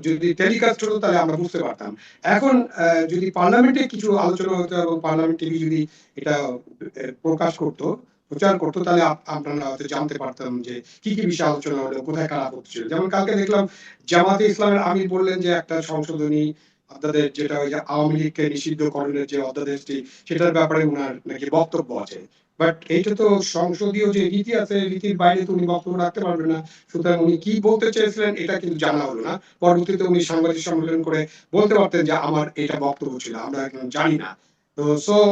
যদি টেলিকাস্ট হতো তাহলে আমরা বুঝতে পারতাম। এখন যদি পার্লামেন্টে কিছু আলোচনা হতো এবং পার্লামেন্ট টিভি যদি এটা প্রকাশ করতো, প্রচার করতো, তাহলে আপনারা হয়তো জানতে পারতাম যে কি কি বিষয়ে আলোচনা হলো, কোথায় কারা করছিল। যেমন কালকে দেখলাম জামাতে ইসলামের আমির বললেন যে একটা সংশোধনী অধ্যাদেশ, যেটা ওই যে আওয়ামী লীগকে নিষিদ্ধকরণের যে অধ্যাদেশটি, সেটার ব্যাপারে উনার নাকি বক্তব্য আছে। বাট এইটা তো সংসদীয় যে রীতি আছে, রীতির বাইরে তো উনি বক্তব্য রাখতে পারবেন না। সুতরাং উনি কি বলতে চেয়েছিলেন এটা কিন্তু জানা হলো না। পরবর্তীতে উনি সাংবাদিক সম্মেলন করে বলতে পারতেন যে আমার এটা বক্তব্য ছিল, আমরা এখন জানি না। তো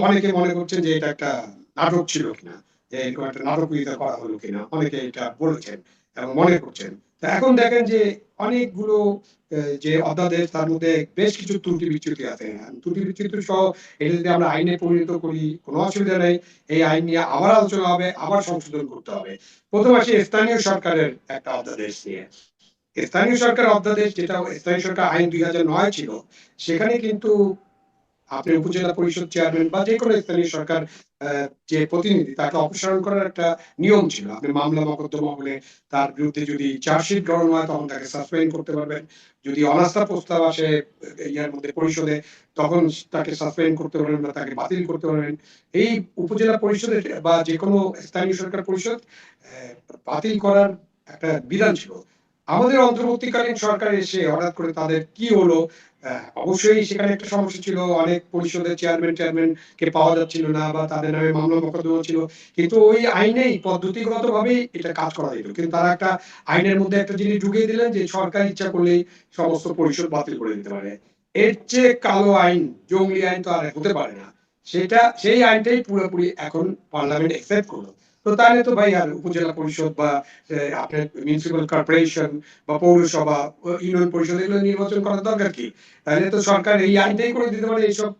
অনেকে মনে করছেন যে এটা একটা নাটক ছিল কিনা, যে এরকম একটা নাটকীয়তা করা হলো কিনা, অনেকে এটা বলেছেন এবং মনে করছেন। তো এখন দেখেন যে অনেকগুলো যে অধ্যাদেশ, তার মধ্যে বেশ কিছু ত্রুটি বিচ্যুতি আছে। ত্রুটি বিচ্যুতি সহ এটা যদি আমরা আইনে পরিণত করি কোনো অসুবিধা নেই। এই আইন নিয়ে আবার আলোচনা হবে, আবার সংশোধন করতে হবে। প্রথম আসি স্থানীয় সরকারের একটা অধ্যাদেশ নিয়ে। স্থানীয় সরকার অধ্যাদেশ, যেটা স্থানীয় সরকার আইন 2009 ছিল, সেখানে কিন্তু আপনি উপজেলা পরিষদ চেয়ারম্যান বা যে কোনো স্থানীয় সরকার যে প্রতিনিধি, তাকে অপসারণ করার একটা নিয়ম ছিল। আপনি মামলা মোকদ্দমা হলে তার বিরুদ্ধে যদি চার্জশিট গ্রহণ হয় তখন তাকে সাসপেন্ড করতে পারবেন। যদি অনাস্থা প্রস্তাব আসে ইয়ার মধ্যে পরিষদে, তখন তাকে সাসপেন্ড করতে পারবেন বা তাকে বাতিল করতে পারবেন। এই উপজেলা পরিষদের বা যে কোনো স্থানীয় সরকার পরিষদ বাতিল করার একটা বিধান ছিল। আমাদের অন্তর্বর্তীকালীন সরকার এসে হঠাৎ করে তাদের কি হলো, অবশ্যই সেখানে একটা সমস্যা ছিল। অনেক পরিষদের চেয়ারম্যান কে পাওয়া যাচ্ছিল না বা তাদের নামে মামলা মোকদ্দমা ছিল। কিন্তু ওই আইনেই পদ্ধতিগতভাবেই এটা কাজ করা যেত। কিন্তু তারা একটা আইনের মধ্যে একটা জিনিস ঢুকিয়ে দিলেন যে সরকার ইচ্ছা করলেই সমস্ত পরিষদ বাতিল করে দিতে পারে। এর চেয়ে কালো আইন, জঙ্গলি আইন তো আর হতে পারে না। সেই আইনটাই পুরোপুরি এখন পার্লামেন্ট অ্যাকসেপ্ট করলো। তো তাহলে তো ভাই আর উপজেলা পরিষদ বা আপনার মিউনিসিপাল কর্পোরেশন বা পৌরসভা, ইউনিয়ন পরিষদ এগুলো নির্বাচন করার দরকার কি? তাহলে তো সরকার এই আইনটাই করে দিতে পারে, এইসব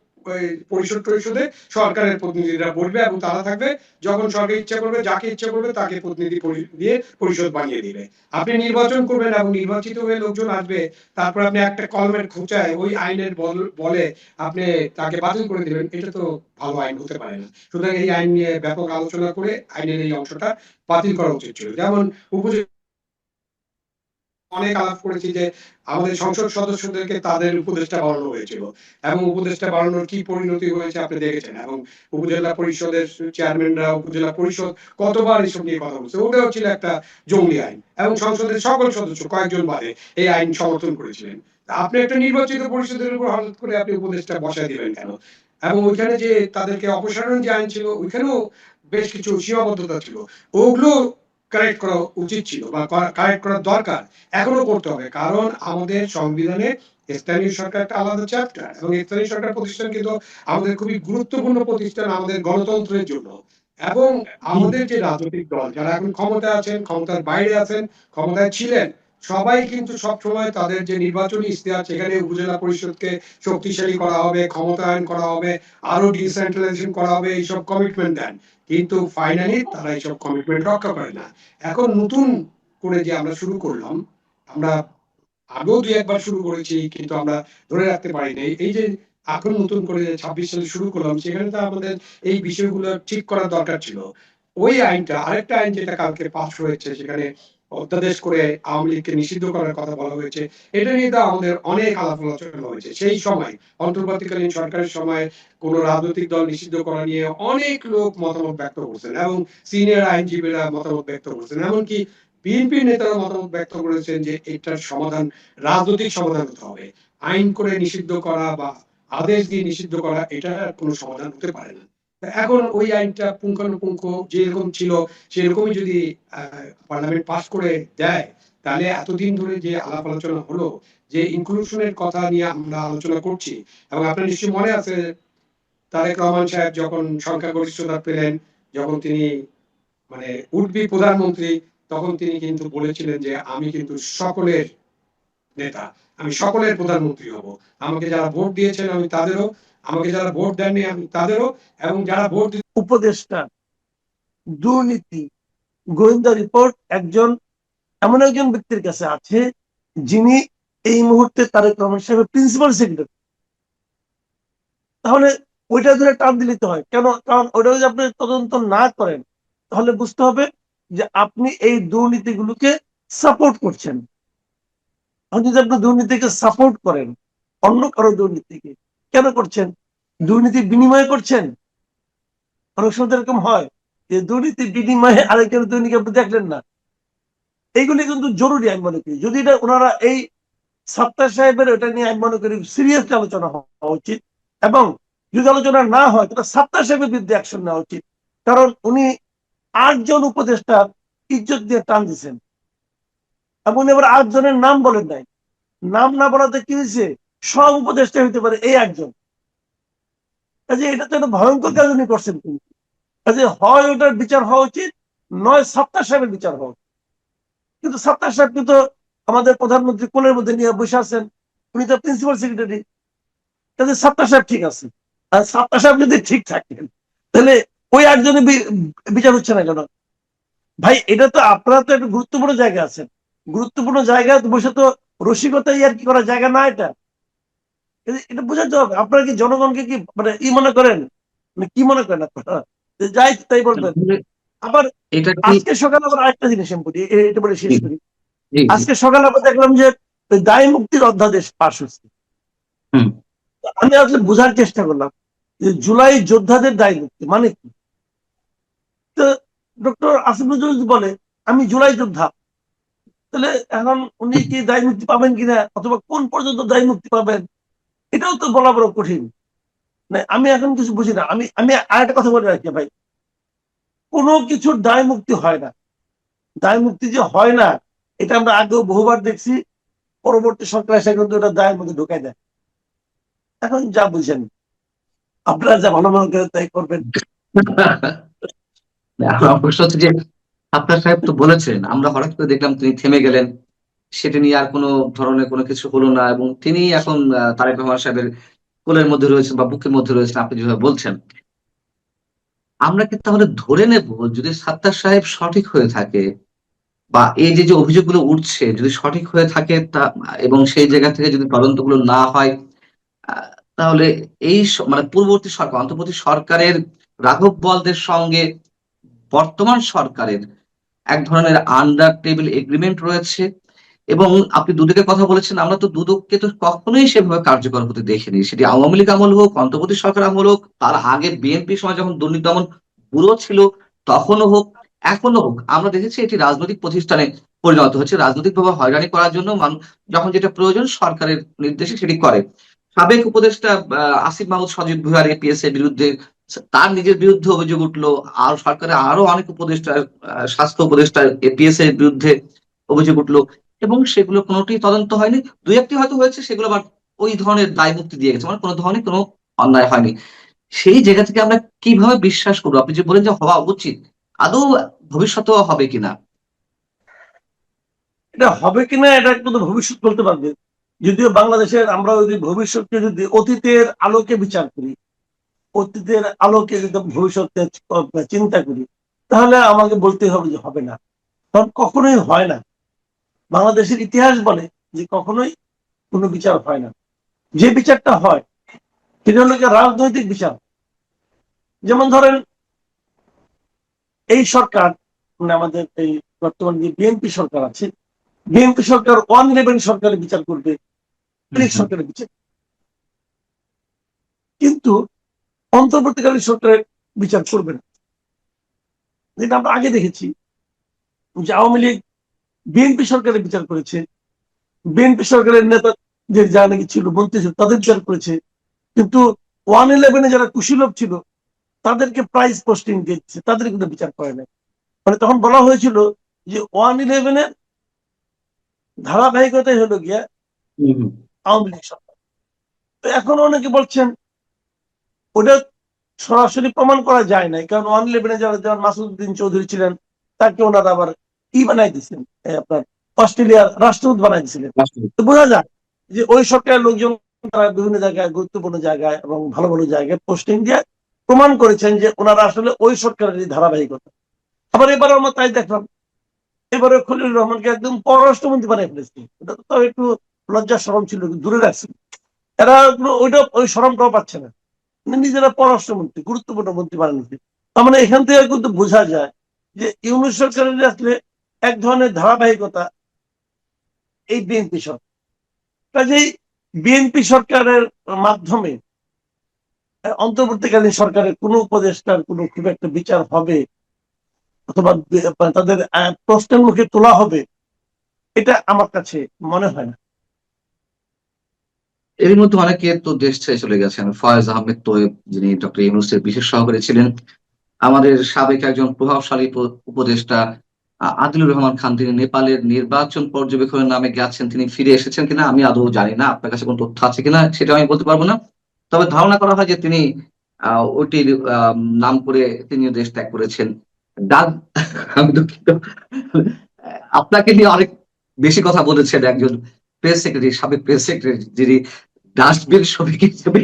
পরিষদ টরিষদে সরকারের প্রতিনিধিরা বসবে এবং তারা থাকবে। যখন সরকার ইচ্ছা করবে, যাকে ইচ্ছা করবে তাকে প্রতিনিধি দিয়ে পরিষদ বানিয়ে দিবে। আপনি নির্বাচন করবেন এবং নির্বাচিত হয়ে লোকজন আসবে, তারপর আপনি একটা কলমের খোঁচায় ওই আইনের বলে আপনি তাকে বাতিল করে দিবেন। এটা তো ভালো আইন হতে পারে না। সুতরাং এই আইন নিয়ে ব্যাপক আলোচনা করে আইনের এই অংশটা বাতিল করা উচিত ছিল। যেমন অনেক আলাপ করেছি যে আমাদের সংসদ সদস্যদেরকে তাদের উপদেষ্টা বানানো হয়েছিল এবং উপদেষ্টা বানানোর কি পরিণতি হয়েছে আপনি দেখেছেন। এবং উপজেলা পরিষদের চেয়ারম্যানরা, উপজেলা পরিষদ কতবার এসব নিয়ে কথা বলছে। ওটাও ছিল একটা জঙ্গলি আইন এবং সংসদের সকল সদস্য কয়েকজন বাদে এই আইন সমর্থন করেছিলেন। আপনি একটা নির্বাচিত পরিষদের উপর হঠাৎ করে আপনি উপদেষ্টা বসায় দিবেন কেন? এবং ওইখানে যে তাদেরকে অপসারণ যে আইন ছিল, ওইখানেও বেশ কিছু সীমাবদ্ধতা ছিল। ওগুলো কারেক্ট করা উচিত ছিল বা কারেক্ট করার দরকার, এখনো করতে হবে। কারণ আমাদের সংবিধানে স্থানীয় সরকার একটা আলাদা চ্যাপ্টার এবং স্থানীয় সরকার প্রতিষ্ঠান কিন্তু আমাদের খুবই গুরুত্বপূর্ণ প্রতিষ্ঠান আমাদের গণতন্ত্রের জন্য। এবং আমাদের যে রাজনৈতিক দল যারা এখন ক্ষমতায় আছেন, ক্ষমতার বাইরে আছেন, ক্ষমতায় ছিলেন, সবাই কিন্তু সবসময় তাদের যে নির্বাচনী ইশতেহার, সেখানে উপজেলা পরিষদকে শক্তিশালী করা হবে, ক্ষমতায়ন করা হবে, আরো ডিসেন্ট্রালাইজেশন করা হবে, এইসব কমিটমেন্ট দেন। কিন্তু ফাইনালি তারা এইসব কমিটমেন্ট রক্ষা করে না। এখন নতুন করে যে আমরা শুরু করলাম, আমরা আগেও ২-১ বার শুরু করেছি কিন্তু আমরা ধরে রাখতে পারিনি। এই যে এখন নতুন করে ২৬ সালে শুরু করলাম, সেখানে তো আমাদের এই বিষয়গুলো ঠিক করা দরকার ছিল। ওই আইনটা, আরেকটা আইন যেটা কালকে পাস হয়েছে, সেখানে অধ্যাদেশ করে আওয়ামী লীগকে নিষিদ্ধ করার কথা বলা হয়েছে। এটা নিয়ে তো আমাদের অনেক আলাপ আলোচনা হয়েছে। সেই সময় অন্তর্বর্তীকালীন সরকারের সময় কোন রাজনৈতিক দল নিষিদ্ধ করা নিয়ে অনেক লোক মতামত ব্যক্ত করছেন এবং সিনিয়র আইনজীবীরা মতামত ব্যক্ত করছেন। এমনকি বিএনপি নেতারা মতামত ব্যক্ত করেছেন যে এটার সমাধান রাজনৈতিক সমাধান হতে হবে। আইন করে নিষিদ্ধ করা বা আদেশ দিয়ে নিষিদ্ধ করা, এটা কোনো সমাধান হতে পারে না। এখন ওই আইনটা পুঙ্খানুপুঙ্খ যেরকম ছিল সেরকমই যদি পার্লামেন্ট পাস করে দেয়, তাহলে এতদিন ধরে যে আলাপ আলোচনা হলো, যে ইনক্লুশনের কথা নিয়ে আমরা আলোচনা করছি, এবং আপনার নিশ্চয়ই মনে আছে তারেক রহমান সাহেব যখন সংখ্যাগরিষ্ঠতা পেলেন, যখন তিনি মানে উঠবি প্রধানমন্ত্রী, তখন তিনি কিন্তু বলেছিলেন যে আমি কিন্তু সকলের নেতা, আমি সকলের প্রধানমন্ত্রী হব, আমাকে যারা ভোট দিয়েছেন আমি তাদেরও, আমাকে যারা ভোট দেননি আমি তাদেরও, এবং যারা ভোট উপদেষ্টা, দুর্নীতি, গোয়েন্দা রিপোর্ট এমন একজন ব্যক্তির কাছে আছে যিনি এই মুহূর্তে তারেক রহমান সাহেবের প্রিন্সিপাল সেক্রেটারি। তাহলে ওইটা ধরে টান দিলে তো হয় কেন? কারণ ওইটা যদি আপনি তদন্ত না করেন তাহলে বুঝতে হবে যে আপনি এই দুর্নীতিগুলোকে সাপোর্ট করছেন। যদি আপনি দুর্নীতিকে সাপোর্ট করেন, অন্য কারো দুর্নীতিকে কেন করছেন? দুর্নীতি বিনিময় করছেন। অনেক সময় এরকম হয় যে দুর্নীতি বিনিময়ে আরেকজন দুর্নীতি আপনি দেখলেন না। এইগুলি কিন্তু জরুরি আমি মনে করি। যদি এটা ওনারা এই সাত্তার সাহেবের ওটা নিয়ে আমি মনে করি সিরিয়াসলি আলোচনা হওয়া উচিত, এবং যদি আলোচনা না হয় তাহলে সাত্তার সাহেবের বিরুদ্ধে অ্যাকশন নেওয়া উচিত। কারণ উনি 8 জন উপদেষ্টার ইজ্জত দিয়ে টান দিচ্ছেন, এবং এবার 8 জনের নাম বলেন নাই। নাম না বলাতে কি হয়েছে? সব উপদেষ্টা হইতে পারে এই একজন। কাজে এটা তো একটা ভয়ঙ্কর কাজ উনি করছেন। কাজে হয় ওটার বিচার হওয়া উচিত, নয় সাত্তার সাহেবের বিচার হওয়া উচিত। কিন্তু সাত্তার সাহেব কিন্তু আমাদের প্রধানমন্ত্রী কোলের মধ্যে নিয়ে বসে আছেন, উনি তো প্রিন্সিপাল সেক্রেটারি। কাজে সাত্তার সাহেব ঠিক আছে। আর সাত্তার সাহেব যদি ঠিক থাকেন তাহলে ওই একজনের বিচার হচ্ছে না কেন? ভাই এটা তো আপনারা তো একটা গুরুত্বপূর্ণ জায়গা আছেন, গুরুত্বপূর্ণ জায়গায় বসে তো রসিকতা আর কি করার জায়গা না এটা। এটা বোঝাতে হবে। আপনারা কি জনগণকে কি মানে মনে করেন, মানে কি মনে করেন আপনারা যাই তাই বলবেন? আবার এটা কি আজকে সকালে আবার আরেকটা জিনিস আমি বলি, এটা বলে শেষ করি। জি, জি। আজকে সকালে আবার দেখলাম যে দায় মুক্তির অধ্যাদেশ পাশ হচ্ছে। হুম। আমি আসলে বোঝার চেষ্টা করলাম যে জুলাই যোদ্ধাদের দায় মুক্তি মানে কি। তো ডক্টর আসিফ নজরুল বলে আমি জুলাই যোদ্ধা, তাহলে এখন উনি কি দায় মুক্তি পাবেন কিনা, অথবা কোন পর্যন্ত দায় মুক্তি পাবেন, এটাও তো বলা বড় কঠিন। আমি এখন কিছু বুঝি না। আমি আরেকটা কথা বলে রাখি ভাই, কোনো কিছুর দায় মুক্তি হয় না। দায় মুক্তি যে হয় না এটা আমরা আগেও বহুবার দেখছি। পরবর্তী সরকার এসে কিন্তু ওটা দায়ের মধ্যে ঢুকাই দেয়। এখন যা বুঝেন আপনারা যা ভালো মনে করেন তাই করবেন। আমার প্রশ্ন হচ্ছে যে আপনার সাহেব তো বলেছেন, আমরা হঠাৎ করে দেখলাম তিনি থেমে গেলেন, সেটা নিয়ে আর কোনো ধরনের কোনো কিছু হলো না, এবং তিনি এখন তারেক রহমান সাহেবের কোলের মধ্যে রয়েছেন বা বুকের মধ্যে রয়েছেন আপনি যেভাবে বলছেন। আমরা কি তাহলে ধরে নেব যদি সাত্তার সাহেব সঠিক হয়ে থাকে, বা এই যে যে অভিযোগগুলো উঠছে যদি সঠিক হয়ে থাকে তা, এবং সেই জায়গা থেকে যদি তদন্তগুলো না হয়, আহ, তাহলে এই মানে পূর্ববর্তী সরকার, অন্তর্বর্তী সরকারের রাঘব বোয়ালদের সঙ্গে বর্তমান সরকারের এক ধরনের আন্ডার টেবিল এগ্রিমেন্ট রয়েছে, এবং আপনি দুদকের কথা বলেছেন, আমরা তো দুদককে তো কখনোই সেভাবে কার্যকর হতে দেখিনি, সেটি আওয়ামী লীগ আমল হোক, অন্তর্বর্তী সরকার আমল হোক, তার আগে বিএনপি সময় যখন দুর্নীতি দমন ব্যুরো ছিল তখনও হোক, এখনো হোক, আমরা দেখেছি এটি রাজনৈতিক প্রতিষ্ঠানে পরিণত হচ্ছে, রাজনৈতিকভাবে হয়রানি করার জন্য যখন যেটা প্রয়োজন সরকারের নির্দেশে সেটি করে। সাবেক উপদেষ্টা আসিফ মাহমুদ সজীব ভুঁইয়ার এপিএস এর বিরুদ্ধে, তার নিজের বিরুদ্ধে অভিযোগ উঠলো, আর সরকারের আরো অনেক উপদেষ্টা, স্বাস্থ্য উপদেষ্টা এপিএস এর বিরুদ্ধে অভিযোগ উঠলো, এবং সেগুলো কোনোটি তদন্ত হয়নি। দুই একটি হয়তো হয়েছে, সেগুলো আবার ওই ধরনের দায় মুক্তি দিয়ে গেছে, মানে কোনো ধরনের কোনো অন্যায় হয়নি। সেই জায়গা থেকে আমরা কিভাবে বিশ্বাস করবো, আপনি যে বলেন যে হওয়া উচিত, আদৌ ভবিষ্যতেও হবে কিনা? এটা হবে কিনা এটা কিন্তু ভবিষ্যৎ বলতে পারবে। যদিও বাংলাদেশের আমরা যদি ভবিষ্যৎকে যদি অতীতের আলোকে বিচার করি, অতীতের আলোকে যদি ভবিষ্যৎকে চিন্তা করি, তাহলে আমাকে বলতে হবে যে হবে না। কারণ কখনোই হয় না। বাংলাদেশের ইতিহাস বলে যে কখনোই কোনো বিচার হয় না। যে বিচারটা হয় সেটা হলো রাজনৈতিক বিচার। যেমন ধরেন এই সরকার, মানে আমাদের এই বর্তমান যে বিএনপি সরকার আছে, বিএনপি সরকার 111 সরকারের বিচার করবে, সরকারের বিচার, কিন্তু অন্তর্বর্তীকালীন সরকারের বিচার করবে না। যেটা আমরা আগে দেখেছি যে আওয়ামী লীগ বিএনপি সরকারের বিচার করেছে, বিএনপি সরকারের নেতা যে যারা নাকি ছিল, মন্ত্রী ছিল, তাদের বিচার করেছে, কিন্তু 111 যারা কুশীলভ ছিল তাদেরকে প্রাইজ পোস্টিং দিচ্ছে, তাদের কিন্তু বিচার করে নাই। মানে তখন বলা হয়েছিল যে 111-এর ধারাবাহিকতাই হলো গিয়া আওয়ামী লীগ সরকার। তো এখন অনেকে বলছেন ওটা সরাসরি প্রমাণ করা যায় নাই, কারণ 111-এ যারা যেমন মাসুদউদ্দিন চৌধুরী ছিলেন তাকে ওনারা আবার বানাই দিচ্ছেন, আপনার অস্ট্রেলিয়ার রাষ্ট্রদূত বানাই দিয়েছিলেন। তো বোঝা যায় যে ওই সরকারের লোকজন তারা বিভিন্ন জায়গায়, গুরুত্বপূর্ণ জায়গায় এবং ভালো ভালো জায়গায় পোস্টিং দিয়ে প্রমাণ করেছেন যে ওনারা আসলে ওই সরকারের ধারাবাহিকতা। আবার এবার আমরা তাই দেখলাম, এবারে খলিলুর রহমানকে একদম পররাষ্ট্রমন্ত্রী বানিয়ে ফেলেছে। এটা তো একটু লজ্জা শরম ছিল, দূরে রাখছে। এরা ওই শরমটাও পাচ্ছে না, নিজেরা পররাষ্ট্রমন্ত্রী, গুরুত্বপূর্ণ মন্ত্রী বানিয়েছে। তার মানে এখান থেকে কিন্তু বোঝা যায় যে ইউনূস সরকারের আসলে এক ধরনের ধারাবাহিকতা এই বিএনপি সরকার। কাজেই বিএনপি সরকারের মাধ্যমে অন্তর্বর্তীকালীন সরকারের কোনো উপদেষ্টার কোনো খুব একটা বিচার হবে অথবা তাদের প্রশ্নের মুখে তোলা হবে, এটা আমার কাছে মনে হয় না। এর মধ্যে অনেকে তো দেশ ছেড়ে চলে গেছেন। ফয়েজ আহমেদ তোয়েব, যিনি ডক্টর ইউনূসের বিশেষ সহকারী ছিলেন, আমাদের সাবেক একজন প্রভাবশালী উপদেষ্টা আদিলুর রহমান খান, তিনি নেপালের নির্বাচন পর্যবেক্ষণের নামে গেছেন, তিনি ফিরে এসেছেন কিনা আমি আদৌ জানি না, আপনার কাছে কোনো তথ্য আছে কিনা সেটা আমি বলতে পারবো না। তবে ধারণা করা হয় যে তিনি ওটির নাম করে তিনিও দেশ ত্যাগ করেছেন। ডাক আমি দুঃখিত, আপনাকে নিয়ে অনেক বেশি কথা বলেছেন একজন প্রেস সেক্রেটারি, সাবেক প্রেস সেক্রেটারি, যিনি ডাস্টবিন শ্রমিক হিসেবে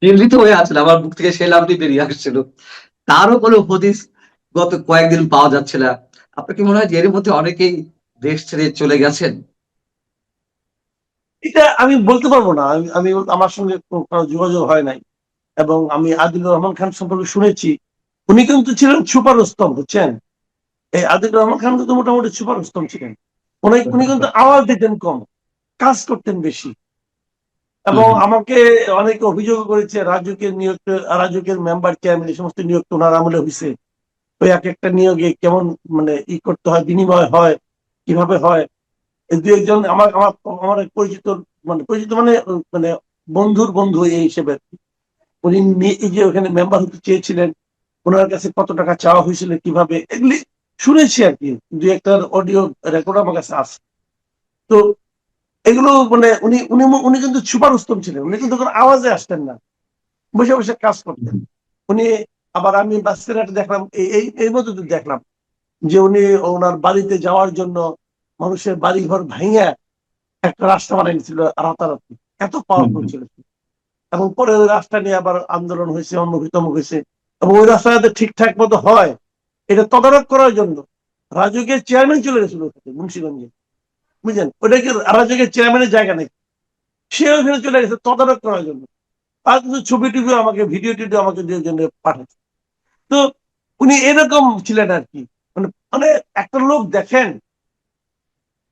চিহ্নিত হয়ে আছেন। আমার মুখ থেকে সেই নামটি বেরিয়ে আসছিল, তারও কোনো হদিস গত কয়েকদিন পাওয়া যাচ্ছে না। আপনার কি মনে হয় যে এর মধ্যে অনেকেই দেশ ছেড়ে চলে গেছেন? এটা আমি বলতে পারবো না, আমি আমার সঙ্গে কোনো যোগাযোগ হয় নাই। এবং আমি আদিলুর রহমান খান সম্পর্কে শুনেছি, উনি কিন্তু ছিলেন সুপার রুস্তম, বুঝছেন। এই আদিলুর রহমান খান কিন্তু মোটামুটি সুপার রুস্তম ছিলেন। উনি কিন্তু আওয়াজ দিতেন কম, কাজ করতেন বেশি। এবং আমাকে অনেকে অভিযোগ করেছে রাজুকের মেম্বার চেয়ারম্যান এই সমস্ত নিয়োগ তো ওনার আমলে হয়েছে। ওই এক একটা নিয়োগে কেমন মানে করতে হয়, বিনিময় হয়, কিভাবে হয়। এই দু একজন আমার আমার আমার এক পরিচিত মানে মানে বন্ধুর বন্ধু এই হিসেবে, উনি এই যে ওখানে মেম্বার হতে চেয়েছিলেন, ওনার কাছে কত টাকা চাওয়া হয়েছিল, কিভাবে, এগুলি শুনেছি আর কি। দু একটা অডিও রেকর্ড আমার কাছে আছে। তো এগুলো মানে উনি উনি উনি কিন্তু সুপার উত্তম ছিলেন, উনি কিন্তু কোনো আওয়াজে আসতেন না, বসে বসে কাজ করতেন উনি। আবার আমি বাস্কেরহাটে দেখলাম, এই এই মধ্যে দেখলাম যে উনি ওনার বাড়িতে যাওয়ার জন্য মানুষের বাড়ি ঘর ভাঙিয়া একটা রাস্তা বানিয়েছিল রাতারাতি, এত পাওয়ারফুল ছিল। এবং পরে ওই রাস্তা নিয়ে আবার আন্দোলন হয়েছে, অমুক হয়েছে। এবং ওই রাস্তা যাতে ঠিকঠাক মতো হয় এটা তদারক করার জন্য রাজুকের চেয়ারম্যান চলে গেছিল মুন্সিগঞ্জে, বুঝলেন। ওটা কি রাজুকের চেয়ারম্যানের জায়গা নেই, সে ওইখানে চলে গেছে তদারক করার জন্য। আর কিছু ছবি টিভি আমাকে, ভিডিও টিডিও আমাকে দিয়ে জন্য পাঠাচ্ছে। তো উনি এরকম ছিলেন আর কি। মানে মানে একটা লোক দেখেন,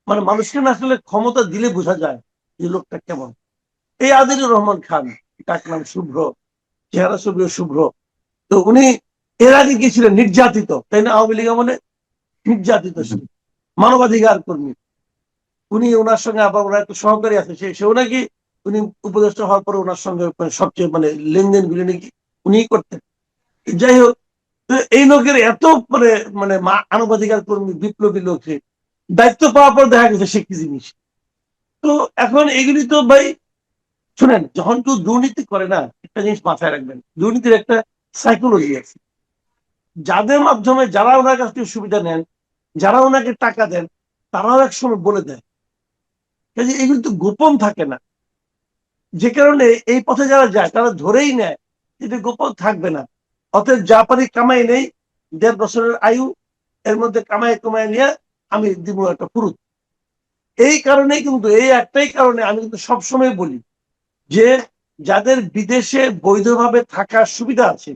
মানে মানুষকে না আসলে ক্ষমতা দিলে বোঝা যায় যে লোকটা কেমন। এই আদিলুর রহমান খান, তার নাম শুভ্র, চেহারা ছবিও শুভ্র। তো উনি এর আগে কি ছিলেন নির্যাতিত, তাই না? আওয়ামী লীগ আমলে নির্যাতিত ছিলেন, মানবাধিকার কর্মী। উনি ওনার সঙ্গে আবার ওনার একটা সহকারী আছে, সেও নাকি উনি উপদেষ্টা হওয়ার পরে ওনার সঙ্গে সবচেয়ে মানে লেনদেন গুলি নাকি উনিই করতেন। যাই হোক, এই লোকের এত মানে মানে মানবাধিকার কর্মী, বিপ্লবী লোকে দায়িত্ব পাওয়ার পর দেখা গেছে সে কি জিনিস। তো এখন এগুলি তো ভাই শুনেন, যখন কেউ দুর্নীতি করে না, একটা জিনিস মাথায় রাখবেন, দুর্নীতির একটা সাইকোলজি আছে। যাদের মাধ্যমে যারা ওনার কাছ থেকে সুবিধা নেন, যারা ওনাকে টাকা দেন, তারাও এক সময় বলে দেয়। কাজে এগুলি তো গোপন থাকে না, যে কারণে এই পথে যারা যায় তারা ধরেই নেয় এটা গোপন থাকবে না। অতএব যা পারি কামাই নেই, 1.5 বছরের আয়ু, এর মধ্যে কামাই কমাই নিয়ে আমি দিব একটা পুরুত। এই কারণেই কিন্তু, এই একটাই কারণে আমি কিন্তু সবসময় বলি যে যাদের বিদেশে বৈধভাবে থাকার সুবিধা আছে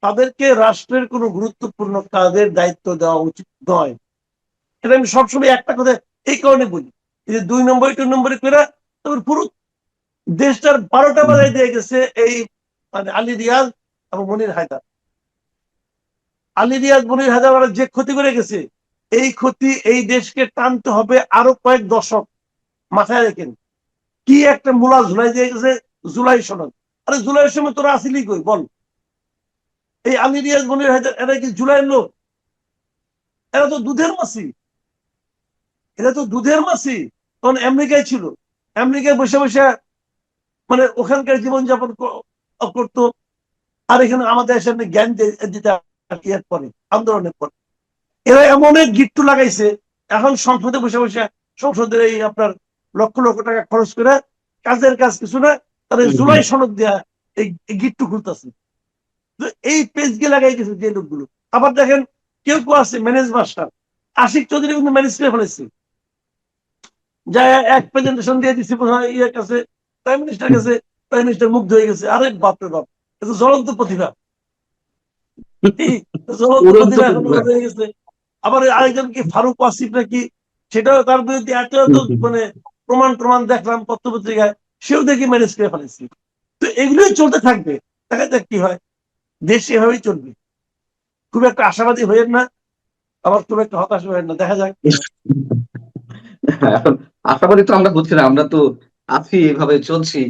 তাদেরকে রাষ্ট্রের কোনো গুরুত্বপূর্ণ কাজের দায়িত্ব দেওয়া উচিত নয়। এটা আমি সবসময় একটা কথা এই কারণে বলি, যে 2 নম্বরে 2 নম্বরে করে তারপর পুরো দেশটার 12টা বাজায় দিয়ে গেছে এই মানে আলী রিয়াজ এবং মনির হায়দার। আলী রিয়াজ, মনির হায়দার যে ক্ষতি করে গেছে, এই ক্ষতি এই দেশকে টানতে হবে আরো কয়েক দশক। মাথায় রেখেন, কি একটা মূলা ঝুলাই দিয়ে গেছে জুলাই সনদ। আরে জুলাইয়ের সময় তোরা আসিলি কই বল? এই আলী রিয়াজ মনির হায়দার এরা কি জুলাইয়ের লোক? এরা তো দুধের মাসি, এরা তো দুধের মাসি। তখন আমেরিকায় ছিল, আমেরিকায় বসে বসে মানে ওখানকার জীবনযাপন করতো, আর এখানে আমাদের সামনে জ্ঞান দিতে ইয়ার পরে, আন্দোলনের পরে এরা এমন এক গিট্টু লাগাইছে। এখন সংসদে বসে বসে সংসদের এই আপনার লক্ষ লক্ষ টাকা খরচ করে কাজের কাজ কিছু না, তাহলে জুলাই সনদ দেয়া এই গিট্টু খুলতেছে। এই পেজ গিয়ে লাগাই গেছে যে লোকগুলো। আবার দেখেন কেউ কেউ আছে ম্যানেজ মাস্টার, আশিক চৌধুরী কিন্তু ম্যানেজ করে ফেলেছে, যা এক প্রেজেন্টেশন দিয়ে দিচ্ছে ইয়ের কাছে, প্রাইম মিনিস্টার কাছে, প্রাইম মিনিস্টার মুগ্ধ হয়ে গেছে। আরে বাপরে বাপ, এটা জ্বলন্ত প্রতিভা, জ্বলন্ত প্রতিভা এখন হয়ে গেছে। আবার আরেকজন কি ফারুক আসিফ নাকি, সেটাও তার বিরুদ্ধে এত এত মানে প্রমাণ দেখলাম পত্র পত্রিকায়, সেও দেখি ম্যানেজ করে ফেলেছি। তো এগুলোই চলতে থাকবে, দেখা যাক কি হয়, দেশ এভাবেই চলবে। খুব একটা আশাবাদী হয়েন না, আবার খুব একটা হতাশ হয়েন না, দেখা যাক। এখন আশাবাদী তো আমরা হচ্ছি না, আমরা তো আছি, এভাবে চলছি,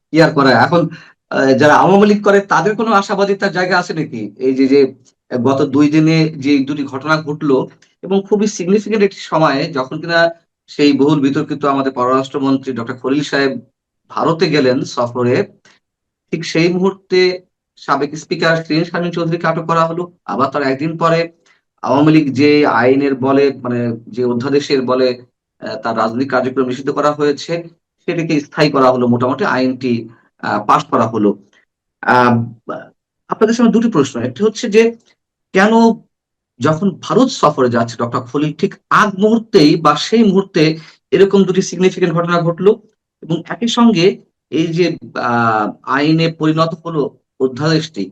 কি আর করা। এখন যারা আওয়ামী লীগ করে তাদের কোনো আশাবাদিতার জায়গা আছে নাকি? এই যে যে গত 2 দিনে যে দুটি ঘটনা ঘটলো, এবং খুবই সিগনিফিকেন্ট একটি সময়ে, যখন কিনা সেই বহুল বিতর্কিত আমাদের পররাষ্ট্রমন্ত্রী ডক্টর খলিল সাহেব ভারতে গেলেন সফরে, ঠিক সেই মুহূর্তে সাবেক স্পিকার শিরীন শারমিন চৌধুরীকে আটক করা হলো। আবার তার একদিন পরে আওয়ামী লীগ যে আইনের বলে, মানে যে অধ্যাদেশের বলে তার রাজনৈতিক কার্যক্রম নিষিদ্ধ করা হয়েছে, সেটাকে স্থায়ী করা হলো, মোটামুটি আইনটি পাশ করা হলো। আহ আপনাদের সামনে দুটি প্রশ্ন। একটি হচ্ছে যে কেন যখন ভারত সফরে যাচ্ছে ডক্টর খলিল, ঠিক আগ মুহূর্তেই বা সেই মুহূর্তে এরকম দুটি সিগনিফিকেন্ট ঘটনা ঘটলো, এবং একই সঙ্গে এই যে আইনে পরিণত হলো অধ্যাদেশটি,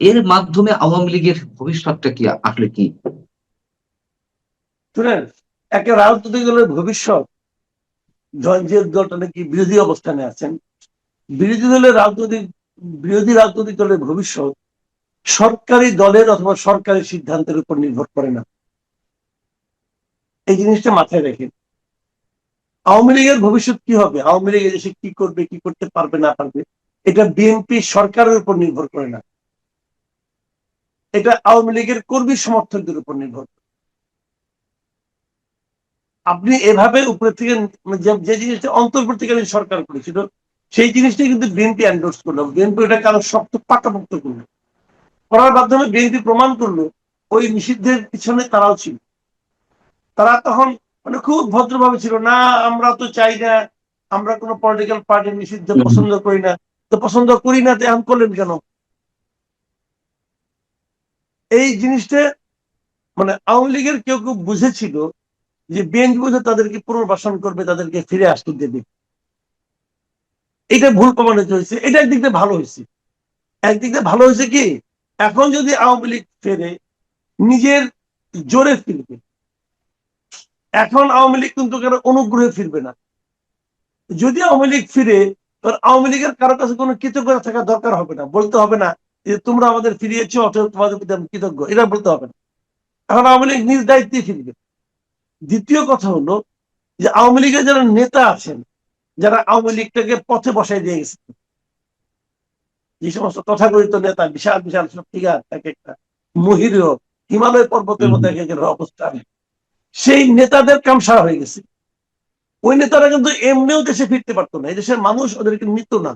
এর মাধ্যমে আওয়ামী লীগের ভবিষ্যৎটা কি আসলে কি? শুনেন, একটা রাজনৈতিক দলের ভবিষ্যৎ, যে দলটা নাকি বিরোধী অবস্থানে আছেন, বিরোধী রাজনৈতিক দলের ভবিষ্যৎ সরকারি দলের অথবা সরকারি সিদ্ধান্তের উপর নির্ভর করে না। এই জিনিসটা মাথায় রেখে, আওয়ামী লীগের ভবিষ্যৎ কি হবে, আওয়ামী লীগ এদেশে কি করবে, কি করতে পারবে না পারবে, এটা বিএনপি সরকারের উপর নির্ভর করে না, এটা আওয়ামী লীগের কর্মী সমর্থকদের উপর নির্ভর করে। আপনি এভাবে উপরে থেকে যে জিনিসটা অন্তর্বর্তীকালীন সরকার করেছিল, সেই জিনিসটা কিন্তু বিএনপি এন্ডোর্স করলো, বিএনপি এটা কারো শক্ত পাকাপোক্ত করলো, করার মাধ্যমে বিএনপি প্রমাণ করলো ওই নিষিদ্ধের পিছনে তারাও ছিল। তারা তখন মানে খুব ভদ্রভাবে ছিল, না আমরা তো চাই না, আমরা কোনো পলিটিক্যাল পার্টির নিষিদ্ধ পছন্দ করি না, তো পছন্দ করি না তো এখন করলেন কেন? এই জিনিসটা মানে আওয়ামী লীগের কেউ কেউ বুঝেছিল যে বিএনপি বুঝে তাদেরকে পুনর্বাসন করবে, তাদেরকে ফিরে আসতে দেবে। এটা ভুল প্রমাণিত হয়েছে। এটা একদিক দিয়ে ভালো হয়েছে, একদিক দিয়ে ভালো হয়েছে কি, এখন যদি আওয়ামী লীগ ফেরে নিজের জোরে ফিরবে। এখন আওয়ামী লীগ কিন্তু কারো অনুগ্রহে ফিরবে না। যদি আওয়ামী লীগ ফিরে, আওয়ামী লীগের কারো কাছে কোনো কৃতজ্ঞতা থাকা দরকার হবে না, বলতে হবে না যে তোমরা আমাদের ফিরিয়েছো অথবা তোমাদের প্রতি আমি কৃতজ্ঞ, এটা বলতে হবে না। এখন আওয়ামী লীগ নিজ দায়িত্বে ফিরবে। দ্বিতীয় কথা হলো যে আওয়ামী লীগের যারা নেতা আছেন, যারা আওয়ামী লীগটাকে পথে বসাই দিয়ে গেছে, যে সমস্ত তথাকথিত নেতা, বিশাল বিশাল সব ফিগার, এক একটা মহিরীয় হিমালয় পর্বতের মতো এক একের অবস্থান, সেই নেতাদের কাম সারা হয়ে গেছে। ওই নেতারা কিন্তু এমনিও দেশে ফিরতে পারতো না, এদেশের মানুষ ওদেরকে নিত না,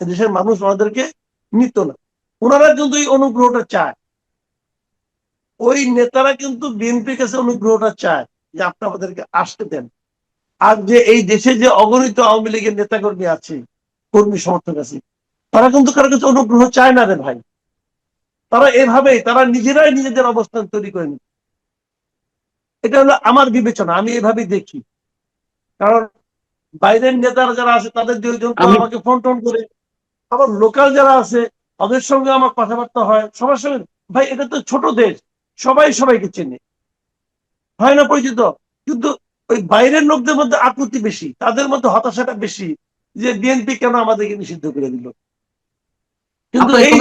এদেশের মানুষ ওনাদেরকে নিত না। ওনারা কিন্তু এই অনুগ্রহটা চায়, ওই নেতারা কিন্তু বিএনপির কাছে অনুগ্রহটা চায় যে আপনি আমাদেরকে আসতে দেন। আর যে এই দেশে যে অগণিত আওয়ামী লীগের নেতাকর্মী আছে, কর্মী সমর্থক আছে, তারা কিন্তু কারো কাছে অনুগ্রহ চায় না রে ভাই। তারা এভাবেই তারা নিজেরাই নিজেদের অবস্থান তৈরি করে নিত। এটা হলো আমার বিবেচনা, আমি এভাবেই দেখি। কারণ বাইরের নেতারা যারা আছে তাদের দুইজন তো আমাকে ফোন টোন করে, আবার লোকাল যারা আছে তাদের সঙ্গে আমার কথাবার্তা হয়, সবার সঙ্গে। ভাই এটা তো ছোট দেশ, সবাই সবাইকে চেনে, হয় না পরিচিত, কিন্তু ওই বাইরের লোকদের মধ্যে আপত্তি বেশি, তাদের মধ্যে হতাশাটা বেশি যে বিএনপি কেন আমাদেরকে নিষিদ্ধ করে দিল। কিন্তু এই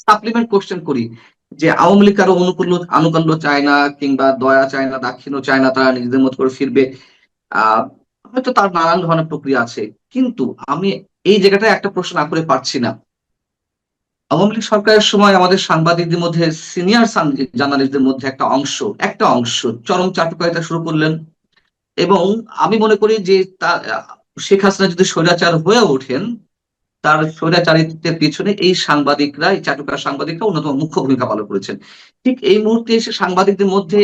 সাপ্লিমেন্ট কোশ্চেন করি যে আওয়ামী লীগ কারো আনুকূল্য চায় না, কিংবা দয়া চায় না, দাক্ষিণ্য চায় না, তারা নিজেদের মতো করে ফিরবে। হয়তো তার নানান ধরনের প্রক্রিয়া আছে, কিন্তু আমি এই জায়গাটায় একটা প্রশ্ন না করে পারছি না। আওয়ামী লীগ সরকারের সময় আমাদের সাংবাদিকদের মধ্যে সিনিয়র জার্নালিস্টদের মধ্যে একটা অংশ চরম চাটুকারিতা শুরু করলেন। এবং আমি মনে করি যে শেখ হাসিনা যদি স্বৈরাচার হয়ে ওঠেন, তার স্বৈরাচারিত্বের পিছনে এই চাটুকার সাংবাদিকরা অন্যতম মুখ্য ভূমিকা পালন করেছেন। ঠিক এই মুহূর্তে এসে সাংবাদিকদের মধ্যে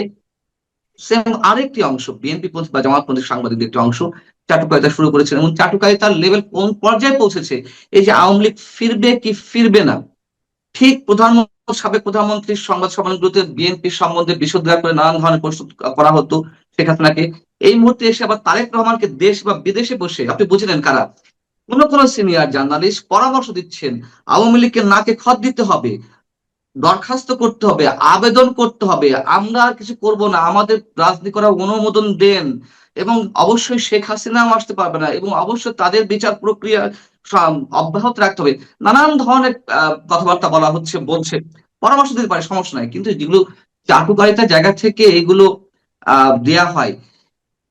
সেম আরেকটি অংশ, বিএনপি পন্থী বা জামাতপন্থী সাংবাদিকদের একটি অংশ চাটুকারিতা শুরু করেছেন, এবং চাটুকারিতার লেভেল কোন পর্যায়ে পৌঁছেছে, এই যে আওয়ামী লীগ ফিরবে কি ফিরবে না, ঠিক সাবেক প্রধানমন্ত্রীর সংবাদ সম্মেলনগুলোতে বিএনপি সম্বন্ধে বিশুদ্ধ করে নানান ধরনের প্রশ্ন করা হতো শেখ হাসিনাকে। এই মুহূর্তে এসে আবার তারেক রহমানকে দেশ বা বিদেশে বসে, আপনি বুঝলেন কারা, কোন সিনিয়র জার্নালিস্ট পরামর্শ দিচ্ছেন আওয়ামী লীগকে নাকে খত দিতে হবে, দরখাস্ত করতে হবে, আবেদন করতে হবে, আমরা আর কিছু করব না, আমাদের রাজনীতি করার অনুমোদন দেন, এবং অবশ্যই শেখ হাসিনাও আসতে পারবে না, এবং অবশ্যই তাদের বিচার প্রক্রিয়া অব্যাহত রাখতে হবে। নানান ধরনের কথাবার্তা বলছে, পরামর্শ দিতে পারে, সমস্যা নাই, কিন্তু যেগুলো চাটুকারিতার জায়গা থেকে এগুলো দেয়া হয়,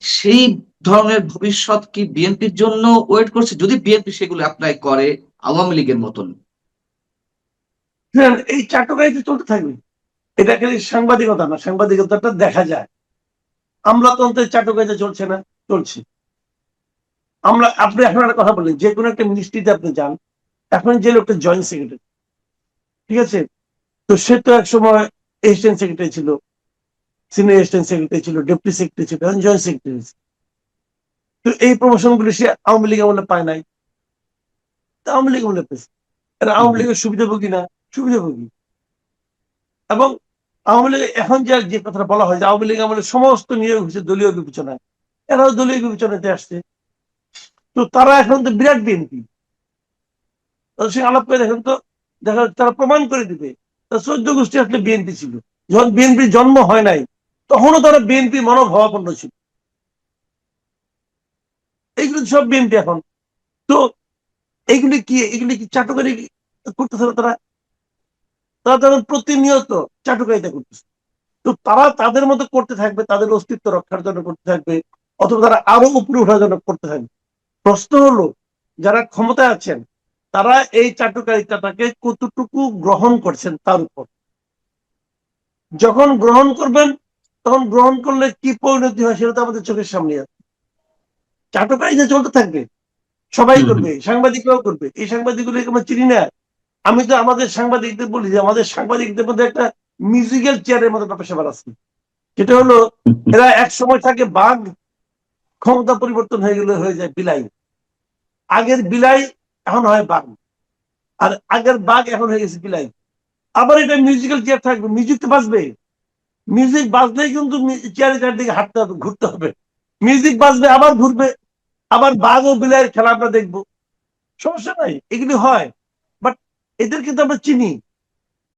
সেই ধরনের ভবিষ্যৎ কি বিএনপির জন্য ওয়েট করছে, যদি বিএনপি সেগুলো অ্যাপ্লাই করে আওয়ামী লীগের মতন? এই চাটুকারিতা চলতে থাকবে। এটা খালি সাংবাদিকতা না, সাংবাদিকতাটা দেখা যায়। আমলাতন্ত্রের চাটুকারিতা চলছে না, চলছে। আপনি এখন একটা কথা বললেন, যে কোনো একটা মিনিস্ট্রিতে আপনি যান, এখন যে লোকটা জয়েন্ট সেক্রেটারি, ঠিক আছে, তো সে তো এক সময় অ্যাসিস্ট্যান্ট সেক্রেটারি ছিল, সিনিয়র অ্যাসিস্ট্যান্ট সেক্রেটারি ছিল, ডেপুটি সেক্রেটারি ছিল, এখন জয়েন্ট সেক্রেটারি। তো এই প্রমোশন গুলি সে আওয়ামী লীগ আমলে পায় নাই, আওয়ামী লীগ আমলে পেয়েছে। এটা আওয়ামী লীগের সুবিধাভোগী না, সুবিধাভোগী। এবং আওয়ামী লীগ এখন যে কথাটা বলা হয় যে আওয়ামী লীগ আমলে সমস্ত নিয়োগ হচ্ছে দলীয় বিবেচনায়, এরাও দলীয় বিবেচনাতে আসছে। তো তারা এখন তো বিরাট বিএনপি, তাদের সঙ্গে আলাপ করে দেখেন তো, তারা প্রমাণ করে দিবে 14 গোষ্ঠী আসলে বিএনপি ছিল। যখন বিএনপির জন্ম হয় নাই তখনও তারা বিএনপি মনোভাবাপন্ন ছিল। এইগুলো সব বিএনপি এখন। তো এগুলি কি চাটুকারি করতেছে না? তারা তখন প্রতিনিয়ত চাটুকারিতা করতেছে। তো তারা তাদের মতো করতে থাকবে, তাদের অস্তিত্ব রক্ষার জন্য করতে থাকবে, অথবা তারা আরো উপরে ওঠার জন্য করতে থাকবে। প্রশ্ন হলো, যারা ক্ষমতায় আছেন তারা এই চাটুকারিতাটাকে কতটুকু গ্রহণ করছেন তার উপর। যখন গ্রহণ করবেন, তখন গ্রহণ করলে কি পরিণতি হয় সেটা তো আমাদের চোখের সামনে আছে। চাটুকারিতা চলতে থাকবে, সবাই করবে, সাংবাদিকরাও করবে। এই সাংবাদিকগুলোকে আমরা চিনি না। আমি তো আমাদের সাংবাদিকদের বলি যে আমাদের সাংবাদিকদের মধ্যে একটা মিউজিক্যাল চেয়ারের মতো পেশাবার আছে, যেটা হলো এরা এক সময় থাকে বাঘ, ক্ষমতা পরিবর্তন হয়ে যায় বিলাই। আগের বিলাই এখন হয় বাঘ, আর আগের বাঘ এখন হয়ে গেছে বিলাই। আবার এটা মিউজিক্যাল চেয়ার থাকবে, মিউজিক তো বাজবে, মিউজিক বাজলেই কিন্তু চেয়ারের চারদিকে হাঁটতে হবে, ঘুরতে হবে। মিউজিক বাজবে, আবার ঘুরবে, আবার বাঘ ও বিলাইয়ের খেলা আমরা দেখবো, সমস্যা নাই, এগুলি হয়। বাট এদের কিন্তু আমরা চিনি।